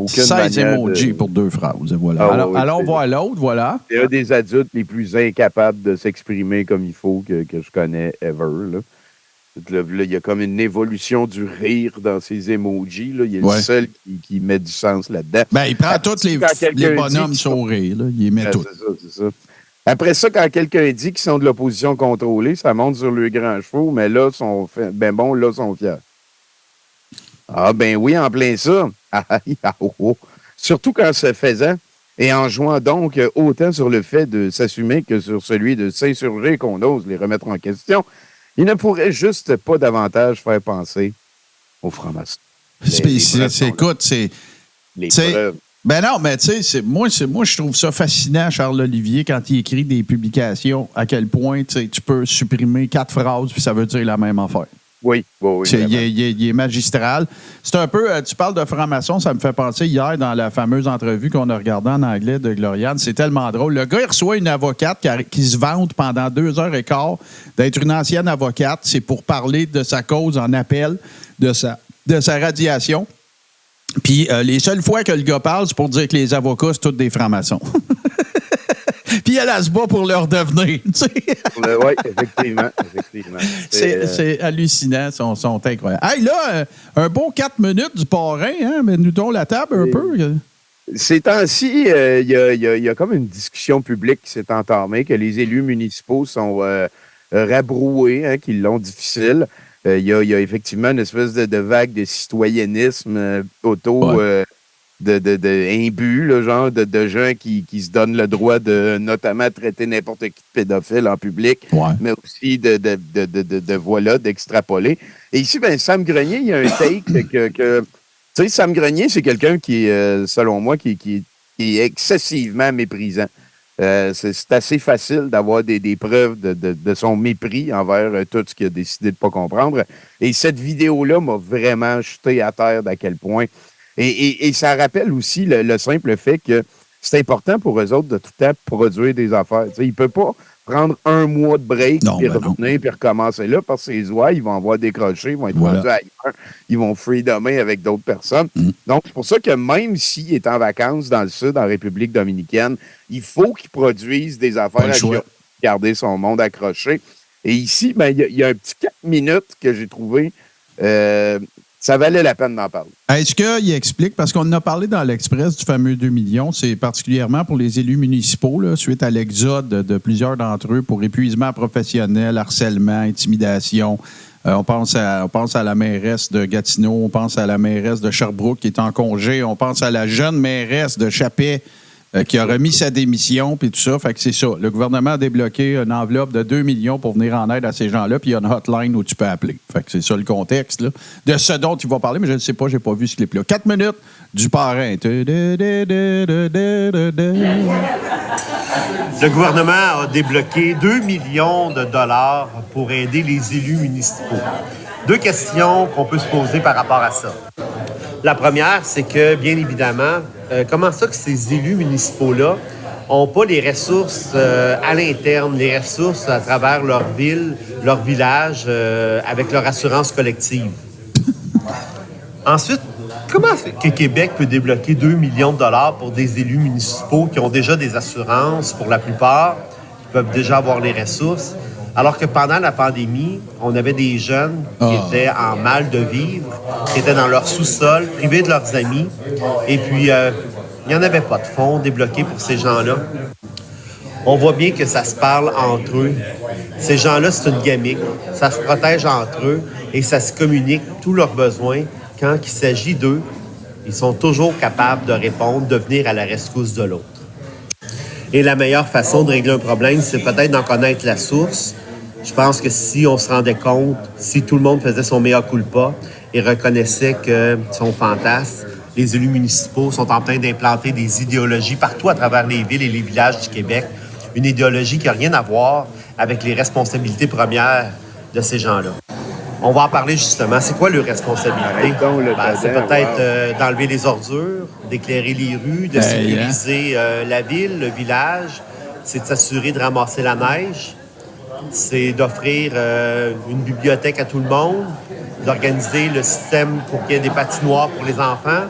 16 emojis pour 2 phrases. Voilà. Allons voir l'autre, voilà. C'est un des adultes les plus incapables de s'exprimer comme il faut que je connais ever. Là. Il y a comme une évolution du rire dans ces emojis. Là. Il est le seul qui met du sens là-dedans. Ben, il prend tous les bonhommes sourires. Là. Il les met tous. C'est ça. Après ça, quand quelqu'un dit qu'ils sont de l'opposition contrôlée, ça monte sur le grand chevaux, mais là, sont fiers. Ah ben oui, en plein ça. Surtout quand se faisant et en jouant donc autant sur le fait de s'assumer que sur celui de s'insurger qu'on ose les remettre en question, il ne pourrait juste pas davantage faire penser aux francs-maçons. Écoute, c'est... Les preuves. Ben non, mais tu sais, moi, je trouve ça fascinant, Charles Olivier, quand il écrit des publications, à quel point tu peux supprimer 4 phrases puis ça veut dire la même affaire. Oui. Il est magistral. C'est un peu, tu parles de franc-maçon, ça me fait penser hier dans la fameuse entrevue qu'on a regardée en anglais de Gloriane. C'est tellement drôle. Le gars, il reçoit une avocate qui se vante pendant 2h15 d'être une ancienne avocate. C'est pour parler de sa cause en appel, de sa radiation. Puis les seules fois que le gars parle, c'est pour dire que les avocats, c'est tous des francs-maçons. Puis elle se bat pour leur devenir. Oui, effectivement. C'est hallucinant, ils sont incroyables. Hey, là, un bon 4 minutes du parrain, hein? Mets-nous donc la table un peu. Ces temps-ci, il y a comme une discussion publique qui s'est entamée, que les élus municipaux sont rabroués, hein, qu'ils l'ont difficile. Il y a effectivement une espèce de vague de citoyennisme imbus, là, genre de gens qui se donnent le droit de notamment traiter n'importe qui de pédophile en public, mais aussi d'extrapoler. Et ici, Sam Grenier, il y a un take que tu sais, Sam Grenier, c'est quelqu'un qui est, selon moi, qui est excessivement méprisant. C'est assez facile d'avoir des preuves de son mépris envers tout ce qu'il a décidé de ne pas comprendre. Et cette vidéo-là m'a vraiment jeté à terre d'à quel point. Et ça rappelle aussi le simple fait que c'est important pour eux autres de tout le temps produire des affaires. T'sais, il ne peut pas prendre un mois de break, Non, puis ben non. revenir, puis recommencer là, parce que ces oies, ils vont avoir décroché, ils vont être Voilà. rendus ailleurs, ils vont freedomer avec d'autres personnes. Donc, c'est pour ça que même s'il est en vacances dans le sud, en République dominicaine, il faut qu'il produise des Pas affaires le à choix. garder son monde accroché. Et ici, ben, il y a un petit 4 minutes que j'ai trouvé. Ça valait la peine d'en parler. Est-ce qu'il explique, parce qu'on en a parlé dans l'Express du fameux 2 millions, c'est particulièrement pour les élus municipaux, là, suite à l'exode de plusieurs d'entre eux pour épuisement professionnel, harcèlement, intimidation. On pense à la mairesse de Gatineau, on pense à la mairesse de Sherbrooke qui est en congé, on pense à la jeune mairesse de Chappé qui a remis sa démission, puis tout ça. Fait que c'est ça. Le gouvernement a débloqué une enveloppe de 2 millions pour venir en aide à ces gens-là, puis il y a une hotline où tu peux appeler. Fait que c'est ça le contexte, là, de ce dont il va parler, mais je ne sais pas, je n'ai pas vu ce clip-là. 4 minutes du parrain. Le gouvernement a débloqué 2 millions de dollars pour aider les élus municipaux. 2 questions qu'on peut se poser par rapport à ça. La première, c'est que, bien évidemment, comment ça que ces élus municipaux-là n'ont pas les ressources à l'interne, les ressources à travers leur ville, leur village, avec leur assurance collective? Ensuite, comment que Québec peut débloquer 2 millions de dollars pour des élus municipaux qui ont déjà des assurances, pour la plupart, qui peuvent déjà avoir les ressources, alors que pendant la pandémie, on avait des jeunes qui étaient en mal de vivre, qui étaient dans leur sous-sol, privés de leurs amis, et puis il n'y en avait pas de fonds débloqués pour ces gens-là. On voit bien que ça se parle entre eux. Ces gens-là, c'est une gamique. Ça se protège entre eux et ça se communique tous leurs besoins. Quand il s'agit d'eux, ils sont toujours capables de répondre, de venir à la rescousse de l'autre. Et la meilleure façon de régler un problème, c'est peut-être d'en connaître la source. Je pense que si on se rendait compte, si tout le monde faisait son mea culpa et reconnaissait que son fantasme, les élus municipaux sont en train d'implanter des idéologies partout à travers les villes et les villages du Québec, une idéologie qui n'a rien à voir avec les responsabilités premières de ces gens-là. On va en parler justement. C'est quoi leur responsabilité? C'est peut-être d'enlever les ordures, d'éclairer les rues, de sécuriser la ville, le village. C'est de s'assurer de ramasser la neige. C'est d'offrir une bibliothèque à tout le monde, d'organiser le système pour qu'il y ait des patinoires pour les enfants,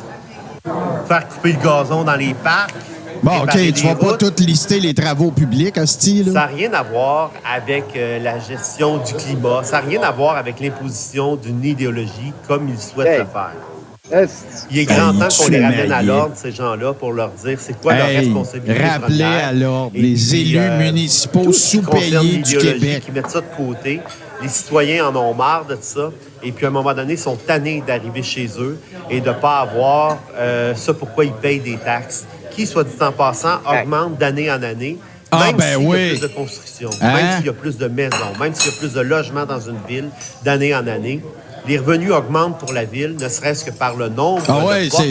faire couper le gazon dans les parcs. Bon, OK, tu vas pas tout lister les travaux publics, hostie, là? Ça n'a rien à voir avec la gestion du climat. Ça n'a rien à voir avec l'imposition d'une idéologie comme ils souhaitent le faire. Il est grand temps qu'on les ramène à l'ordre, ces gens-là, pour leur dire c'est quoi leur responsabilité. Rappeler à l'ordre les élus municipaux sous-payés du Québec. Qui mettent ça de côté. Les citoyens en ont marre de ça. Et puis, à un moment donné, ils sont tannés d'arriver chez eux et de ne pas avoir ça pourquoi ils payent des taxes. Qui, soit dit en passant, augmente d'année en année, même s'il y a plus de construction, même s'il y a plus de maisons, même s'il y a plus de logements dans une ville, d'année en année. Les revenus augmentent pour la ville, ne serait-ce que par le nombre de portes.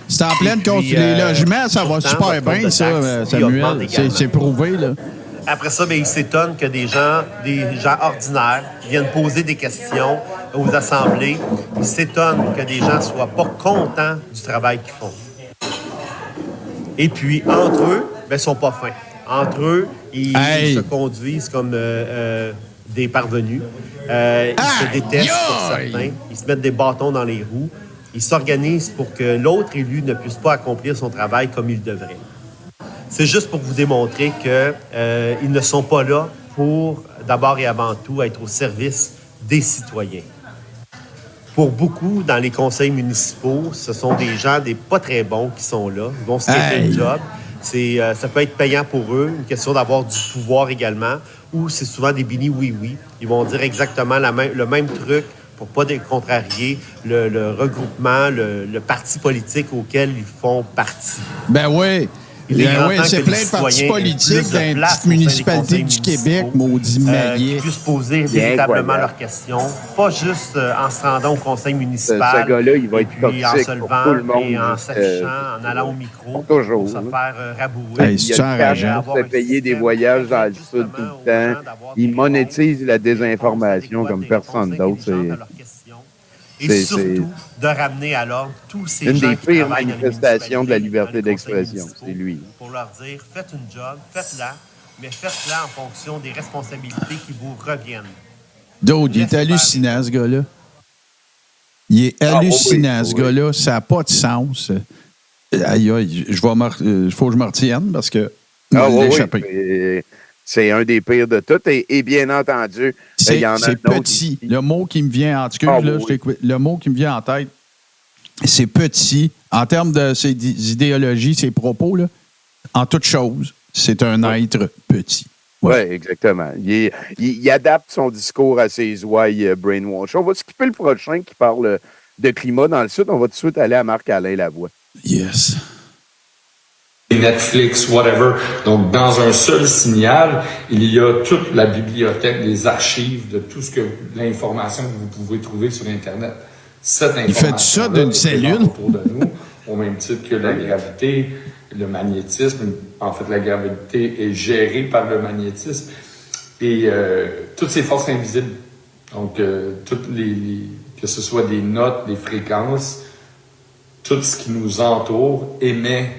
C'est en pleine construction. Les logements, ça va super bien, ça, Samuel. C'est prouvé, là. Après ça, ils s'étonnent que des gens ordinaires viennent poser des questions aux assemblées. Ils s'étonnent que des gens ne soient pas contents du travail qu'ils font. Et puis, entre eux, ils ne sont pas fins. Entre eux, ils se conduisent comme des parvenus. Ils se détestent pour certains. Ils se mettent des bâtons dans les roues. Ils s'organisent pour que l'autre élu ne puisse pas accomplir son travail comme il devrait. C'est juste pour vous démontrer qu'ils ne sont pas là pour, d'abord et avant tout, être au service des citoyens. Pour beaucoup, dans les conseils municipaux, ce sont des gens pas très bons qui sont là. Ils vont se quitter le job. Ça peut être payant pour eux, une question d'avoir du pouvoir également, ou c'est souvent des bini oui-oui. Ils vont dire exactement le même truc pour ne pas contrarier le regroupement, le parti politique auquel ils font partie. Ben oui. C'est plein de partis politiques dans les petites municipalités du Québec, maudit maillet. Qui puissent poser véritablement leurs questions, pas juste en se rendant au conseil municipal. Ce gars-là, il va être toxique en se levant pour tout le monde. Et en s'affichant, en allant au micro, toujours, pour se faire rabouer. Il y a le cash pour se payer des voyages dans le sud tout le temps. Il monétise la désinformation comme personne d'autre. Et surtout, de ramener à l'ordre tous ces gens qui travaillent. Une des pires manifestations de la liberté d'expression, c'est lui. Pour leur dire, faites une job, faites-la, mais faites-la en fonction des responsabilités qui vous reviennent. D'autres, il est hallucinant, ce gars-là. Il est hallucinant, ce gars-là. Ça n'a pas de sens. Aïe, aïe, il faut que je me retienne parce que c'est un des pires de tous. Et bien entendu, il y en a c'est petit. Le mot qui me vient en le mot qui me vient en tête, c'est petit. En termes de ses idéologies, ses propos, là, en toute chose, c'est un être petit. Oui, exactement. Il adapte son discours à ses ouailles brainwash. On va skipper le prochain qui parle de climat dans le sud. On va tout de suite aller à Marc-Alain Lavoie. Yes. Netflix, whatever. Donc, dans un seul signal, il y a toute la bibliothèque des archives de tout ce que l'information que vous pouvez trouver sur Internet. Cette information. Il fait ça d'une cellule autour de nous, au même titre que la gravité, le magnétisme. En fait, la gravité est gérée par le magnétisme et toutes ces forces invisibles. Donc, que ce soit des notes, des fréquences, tout ce qui nous entoure émet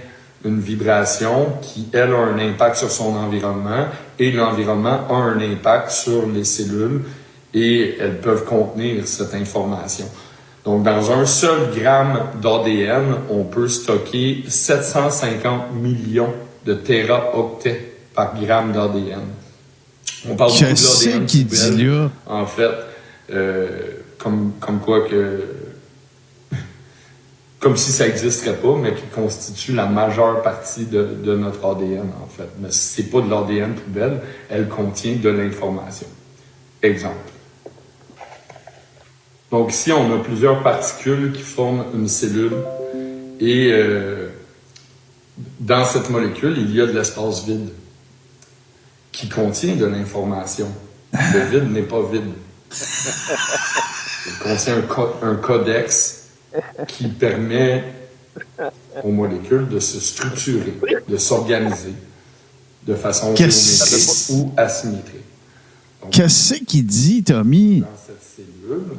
une vibration qui, elle, a un impact sur son environnement et l'environnement a un impact sur les cellules et elles peuvent contenir cette information. Donc, dans un seul gramme d'ADN, on peut stocker 750 millions de téraoctets par gramme d'ADN. On parle beaucoup de l'ADN qu'il dit là? En fait, comme quoi que... comme si ça n'existerait pas, mais qui constitue la majeure partie de notre ADN, en fait. Mais c'est pas de l'ADN poubelle, elle contient de l'information. Exemple. Donc ici, on a plusieurs particules qui forment une cellule et dans cette molécule, il y a de l'espace vide qui contient de l'information. Le vide n'est pas vide. Il contient un codex qui permet aux molécules de se structurer, de s'organiser de façon géométrique ou asymétrique. Qu'est-ce qu'il dit, Tommy? Dans cette cellule,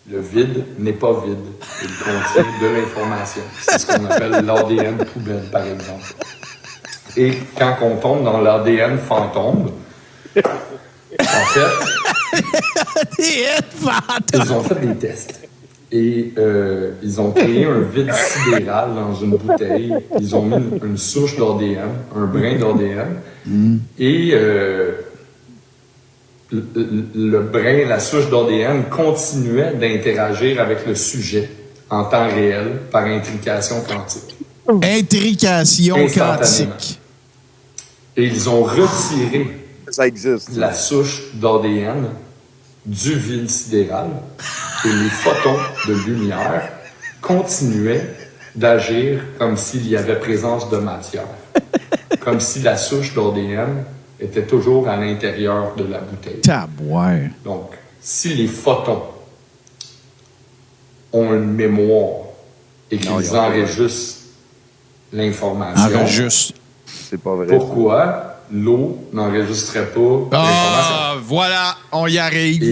le vide n'est pas vide. Il contient de l'information. C'est ce qu'on appelle l'ADN poubelle, par exemple. Et quand on tombe dans l'ADN fantôme, en fait, ils ont fait des tests. Et ils ont créé un vide sidéral dans une bouteille. Ils ont mis une souche d'ADN, un brin d'ADN. Et le brin, la souche d'ADN continuait d'interagir avec le sujet en temps réel par intrication quantique. Intrication quantique. Et ils ont retiré la souche d'ADN du vide sidéral et les photons de lumière continuaient d'agir comme s'il y avait présence de matière. Comme si la souche d'ADN était toujours à l'intérieur de la bouteille. Tabouère. Donc, si les photons ont une mémoire et qu'ils enregistrent l'information... C'est pas vrai. Pourquoi l'eau n'enregistrait pas l'information? Voilà, on y arrive.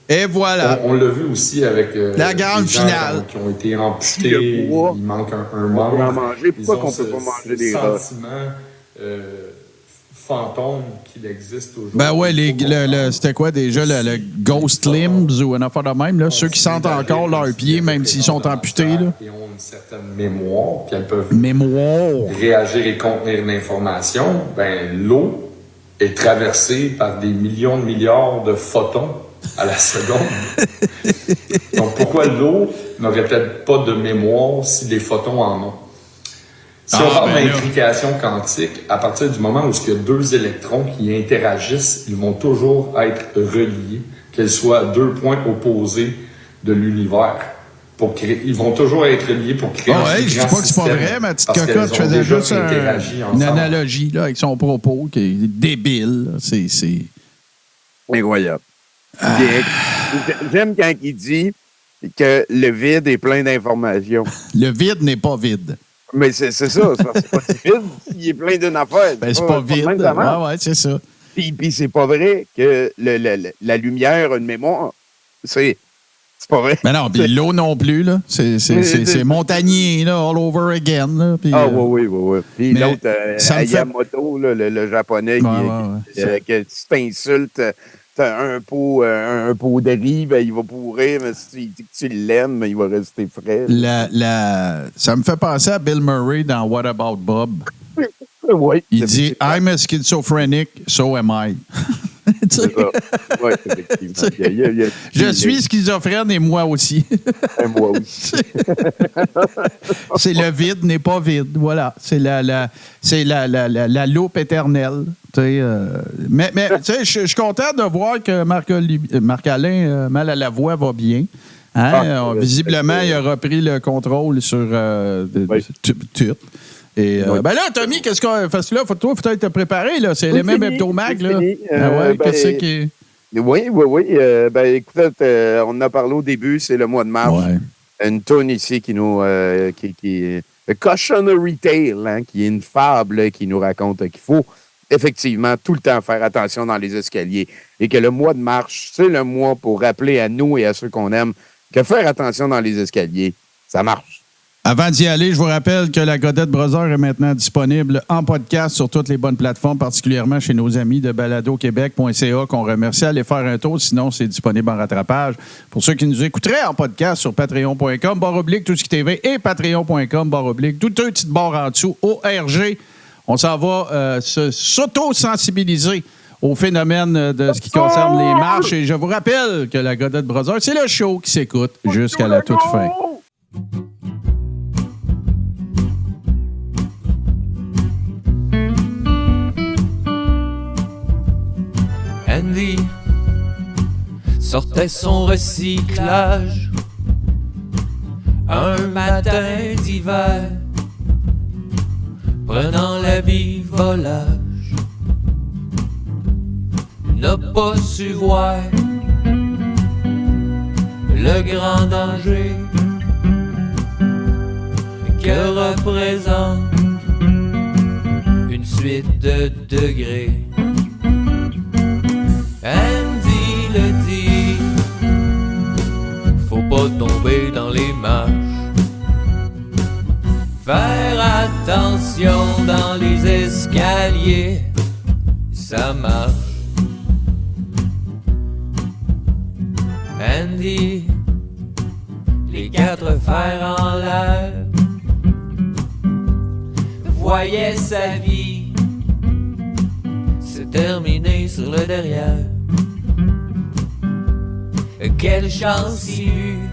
Et voilà. On l'a vu aussi avec la grande finale qui ont été amputés. Il manque un membre. On peut en manger. Pourquoi qu'on peut pas manger des rats? Sentiment fantôme qu'il existe aujourd'hui. Ben ouais, c'était quoi déjà, le Ghost Limbs ou une affaire de même, là, ceux qui sentent encore leurs pieds, même s'ils sont amputés. Là. Ils ont une certaine mémoire, puis elles peuvent réagir et contenir l'information. Ben, l'eau est traversée par des millions de milliards de photons à la seconde. Donc, pourquoi l'eau n'aurait-elle pas de mémoire si les photons en ont? Si on parle d'intrication quantique, à partir du moment où il y a deux électrons qui interagissent, ils vont toujours être reliés, qu'ils soient à deux points opposés de l'univers. Ils vont toujours être reliés pour créer un je dis pas que c'est pas vrai, ma petite cocotte, je faisais juste une analogie là, avec son propos qui est débile. C'est incroyable. J'aime quand il dit que le vide est plein d'informations. Le vide n'est pas vide. Mais c'est ça, c'est pas vide. Il est plein d'une affaire. Ben, c'est pas vide. Ouais, c'est ça. Puis c'est pas vrai que la lumière a une mémoire. C'est C'est pas vrai. Mais non, puis l'eau non plus, là. C'est montagnier, là, all over again. Là, puis, oui. Puis l'autre, Ayamoto, là, le japonais, que si t'insultes, t'as un pot de riz, ben, il va pourrir, mais si tu dis que tu l'aimes, il va rester frais. Ça me fait penser à Bill Murray dans What About Bob? Oui. Il dit « I'm a schizophrenic, so am I ». C'est ça. Oui, effectivement. Je suis schizophrène et moi aussi. Et moi aussi. C'est le vide n'est pas vide. Voilà. C'est la loupe éternelle. Mais je suis content de voir que Marc-Alain, mal à la voix, va bien. Hein? Visiblement, il a repris le contrôle sur tout. Et ben là, Tommy, qu'est-ce qu'on fait là? Toi, faut être préparé, là. C'est les mêmes hebdomag, là. Qu'est-ce qui... Oui. Ben, écoute, on en a parlé au début, c'est le mois de mars. Ouais. Une toune ici qui nous... qui Cautionary Tale, hein, qui est une fable qui nous raconte qu'il faut effectivement tout le temps faire attention dans les escaliers et que le mois de mars, c'est le mois pour rappeler à nous et à ceux qu'on aime que faire attention dans les escaliers, ça marche. Avant d'y aller, je vous rappelle que la Godette Brother est maintenant disponible en podcast sur toutes les bonnes plateformes, particulièrement chez nos amis de baladoquebec.ca qu'on remercie. Allez faire un tour, sinon c'est disponible en rattrapage. Pour ceux qui nous écouteraient en podcast sur patreon.com/tout ce qui TV et patreon.com/tout deux petites barres en dessous, ORG. On s'en va s'auto-sensibiliser au phénomène de ce qui concerne les marches. Et je vous rappelle que la Godette Brother, c'est le show qui s'écoute jusqu'à la toute fin. Andy sortait son recyclage un matin d'hiver, prenant l'habit volage, n'a pas su voir le grand danger que représente une suite de degrés. Andy le dit, faut pas tomber dans les marches, faire attention dans les escaliers, ça marche. Andy, les quatre fers en l'air, voyait sa vie se terminer sur le derrière. Quelle chance il eut,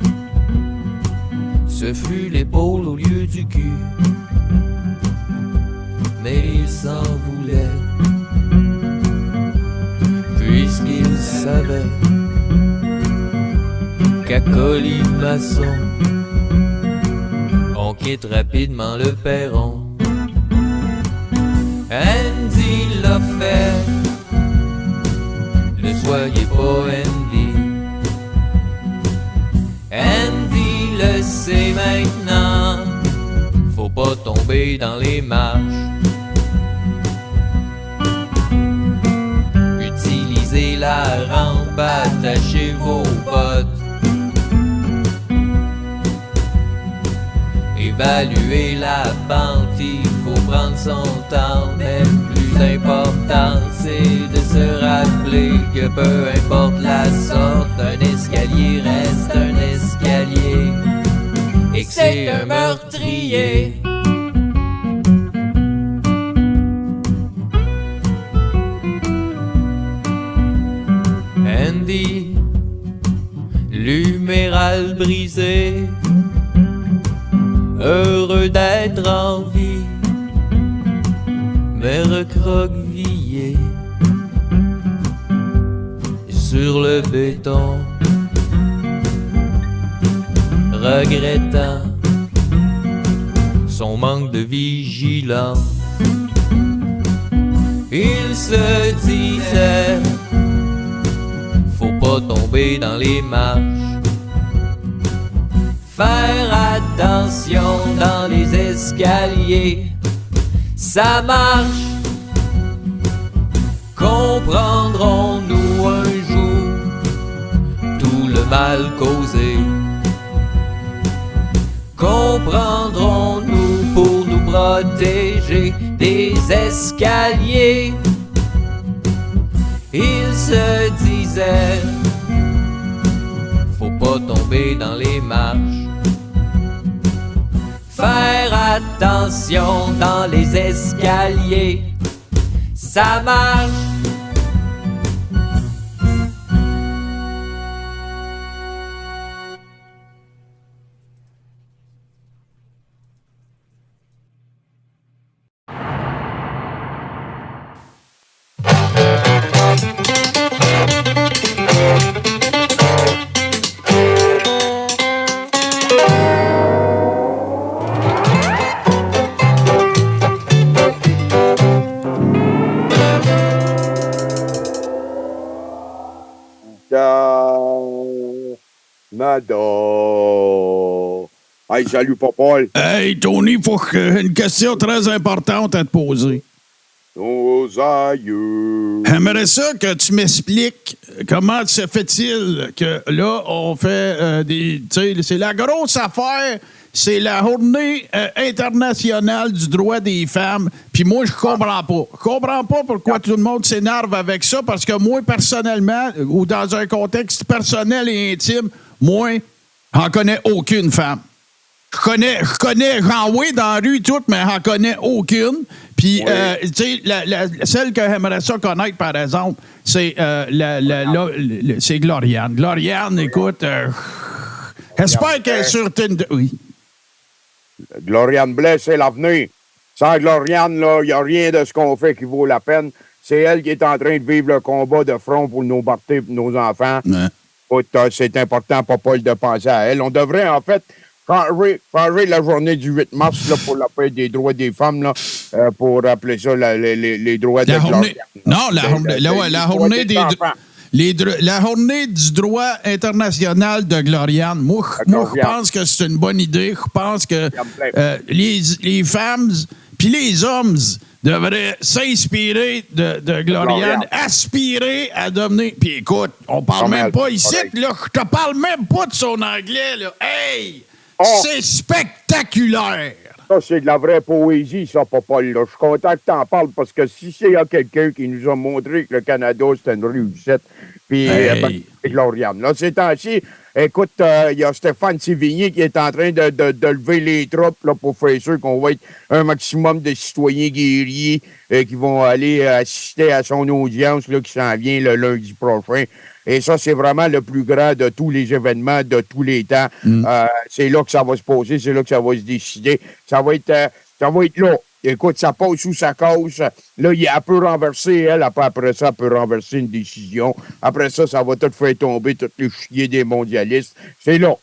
ce fut l'épaule au lieu du cul. Mais il s'en voulait, puisqu'il savait qu'à Colimaçon, on quitte rapidement le perron. Andy l'a fait, ne soyez pas Andy. Andy le sait maintenant, faut pas tomber dans les marches. Utilisez la rampe, attachez vos bottes. Évaluez la pente, il faut prendre son temps, mais le plus important c'est de se rappeler que peu importe la sorte, un escalier reste un escalier et que c'est un meurtrier. Andy, l'huméral brisé, heureux d'être en vie, mais recroquevillé sur le béton, regrettant son manque de vigilance. Il se disait, faut pas tomber dans les marches, faire attention dans les escaliers, ça marche. Comprendrons-nous un jour tout le mal causé. Comprendrons-nous pour nous protéger des escaliers? Il se disait, faut pas tomber dans les marches. Faire attention dans les escaliers, ça marche. Hey, salut, Paul. Hey, Tony, une question très importante à te poser. Nos aïeux. J'aimerais ça que tu m'expliques comment se fait-il que là, on fait des... Tu sais, c'est la grosse affaire, c'est la journée internationale du droit des femmes, puis moi, je comprends pas. Je comprends pas pourquoi tout le monde s'énerve avec ça, parce que moi, personnellement, ou dans un contexte personnel et intime, moi, j'en connais aucune femme. Je connais, j'en vois dans la rue toutes, mais j'en connais aucune. Puis, tu sais, celle que j'aimerais ça connaître, par exemple, c'est c'est Gloriane. Gloriane, écoute, j'espère qu'elle est sur Tinder. Oui. Gloriane Blais, c'est l'avenir. Sans Gloriane, il n'y a rien de ce qu'on fait qui vaut la peine. C'est elle qui est en train de vivre le combat de front pour nos partis et nos enfants. Ouais. C'est important, Paul, de penser à elle. On devrait, en fait, changer la journée du 8 mars là, pour la paix des droits des femmes, là, pour appeler ça les droits de Gloriane. Non, la journée des la journée du droit international de Gloriane. Moi, je pense que c'est une bonne idée. Je pense que les femmes puis les hommes devraient s'inspirer de Gloriane, aspirer à devenir... Puis écoute, on parle même pas ici, là, je te parle même pas de son anglais, là. Hey! C'est spectaculaire! Ça, c'est de la vraie poésie, ça, Paul. Là. Je suis content que tu en parles parce que si c'est quelqu'un qui nous a montré que le Canada, c'était une réussite, puis c'est Gloriane. Là, ces temps-ci, écoute, il y a Stéphane Sévigné qui est en train de lever les troupes là, pour faire sûr qu'on va être un maximum de citoyens guerriers qui vont aller assister à son audience là, qui s'en vient le lundi prochain. Et ça, c'est vraiment le plus grand de tous les événements de tous les temps. C'est là que ça va se poser, c'est là que ça va se décider. Ça va être là. Écoute, ça passe sous sa cause. Là, elle peut renverser, après ça, elle peut renverser une décision. Après ça, ça va tout faire tomber, tous les chiens des mondialistes. C'est là.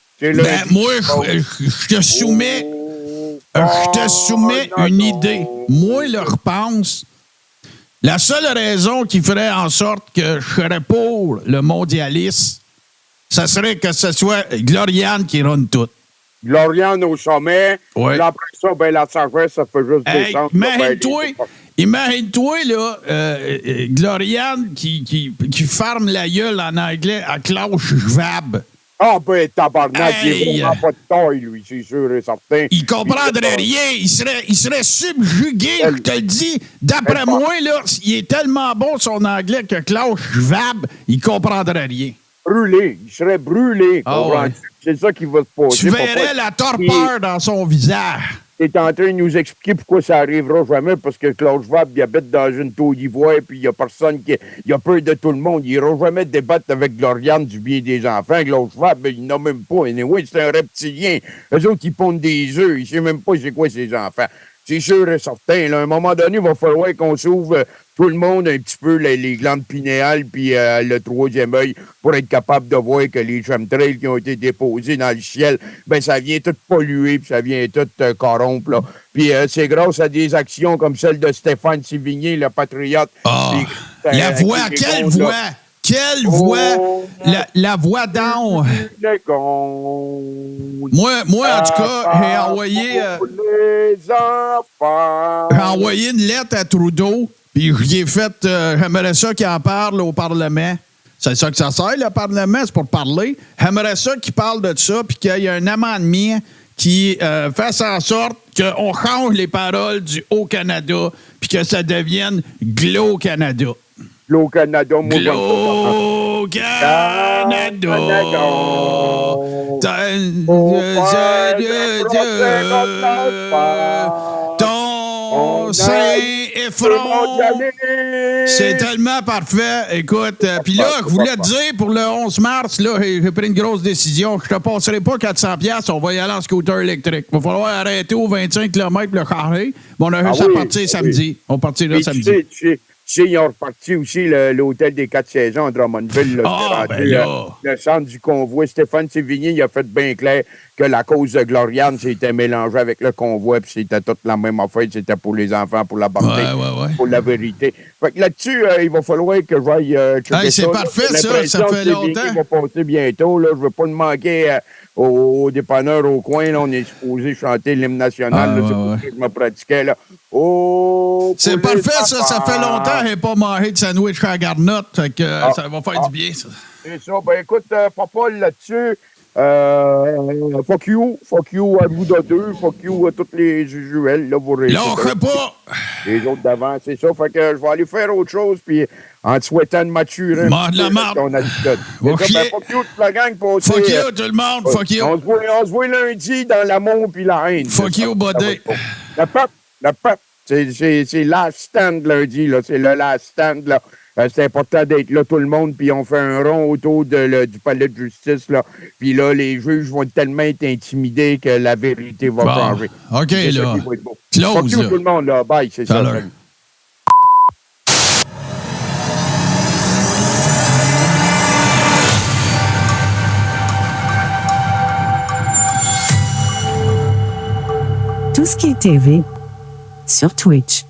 Moi, je te soumets, une idée. Moi, je repense. La seule raison qui ferait en sorte que je serais pour le mondialisme, ça serait que ce soit Gloriane qui run tout. Gloriane au sommet. Oui. Là, après ça, la sagesse, ça fait juste descendre. Imagine-toi, là, Gloriane qui ferme la gueule en anglais à Klaus Schwab. Ah, tabarnak, il est vraiment pas de taille, lui, c'est sûr et certain. Il comprendrait rien. Il serait subjugué, je te le dis. D'après moi, là, il est tellement bon, son anglais, que Klaus Schwab, il comprendrait rien. Brûlé. Il serait brûlé. Ouais. C'est ça qui va se passer. Tu verrais la torpeur dans son visage. Il est en train de nous expliquer pourquoi ça n'arrivera jamais, parce que Klaus Schwab, il habite dans une tour d'ivoire, puis il n'y a personne qui... Il a peur de tout le monde. Il n'ira jamais débattre avec Gloriane du bien des enfants. Klaus Schwab, il n'a même pas. Anyway, c'est un reptilien. Eux autres, ils pondent des œufs. Il ne sait même pas c'est quoi ses enfants. C'est sûr et certain. Là, à un moment donné, il va falloir qu'on s'ouvre tout le monde un petit peu les glandes pinéales puis le troisième œil pour être capable de voir que les chemtrails qui ont été déposés dans le ciel, ça vient tout polluer puis ça vient tout corrompre. Là. Puis c'est grâce à des actions comme celle de Stéphane Sévigné, le patriote. La voix, quelle voix! Quelle voix! La voix d'en. Moi, en tout cas, j'ai envoyé une lettre à Trudeau, puis j'ai fait, j'aimerais ça qu'il en parle au Parlement. C'est ça que ça sert, le Parlement, c'est pour parler. J'aimerais ça qu'il parle de ça, puis qu'il y ait un amendement qui fasse en sorte qu'on change les paroles du Haut-Canada, puis que ça devienne Glo-Canada. Glo-Canada, moi, Glo-Canada. Ton sein et front. C'est tellement parfait. Écoute, puis là, je voulais te dire, pour le 11 mars, là, j'ai pris une grosse décision. Je te passerai pas 400$, on va y aller en scooter électrique. Il va falloir arrêter aux 25 km le carré. Bon, on a juste à partir samedi. On partira samedi. Tu sais, ils ont reparti aussi l'hôtel des 4 saisons à Drummondville. Le centre du convoi. Stéphane Sévigné, il a fait bien clair que la cause de Gloriane s'était mélangée avec le convoi, puis c'était toute la même affaire. C'était pour les enfants, pour la bonté, pour la vérité. Fait que là-dessus, il va falloir que j'aille checker ça. C'est parfait, ça fait longtemps. Il va passer bientôt. Là. Je veux pas le manquer au dépanneur au coin. Là. On est supposé chanter l'hymne national. C'est pour ça que je me pratiquais. Là. C'est parfait, ça. Ça fait longtemps que je n'ai pas mangé de sandwich à la garnotte. Fait que ça va faire du bien, ça. C'est ça. Ben écoute, Papa, là-dessus, fuck you à vous de deux, fuck you à toutes les usuels. Là, vous lâchez pas! Les autres d'avant, c'est ça. Fait que je vais aller faire autre chose, puis en te souhaitant de maturer ton attitude. Fuck you toute la gang. Fuck you tout le monde, fuck you. On se voit lundi dans l'amour puis la haine. Fuck you, buddy. Le peuple. C'est last stand lundi, là. C'est le last stand, là. C'est important d'être là, tout le monde, puis on fait un rond autour du palais de justice, là. Puis là, les juges vont tellement être intimidés que la vérité va changer. OK, là. Close, fuck you, tout le monde, là. Bye, c'est ça. Tout ce qui est TV sur Twitch.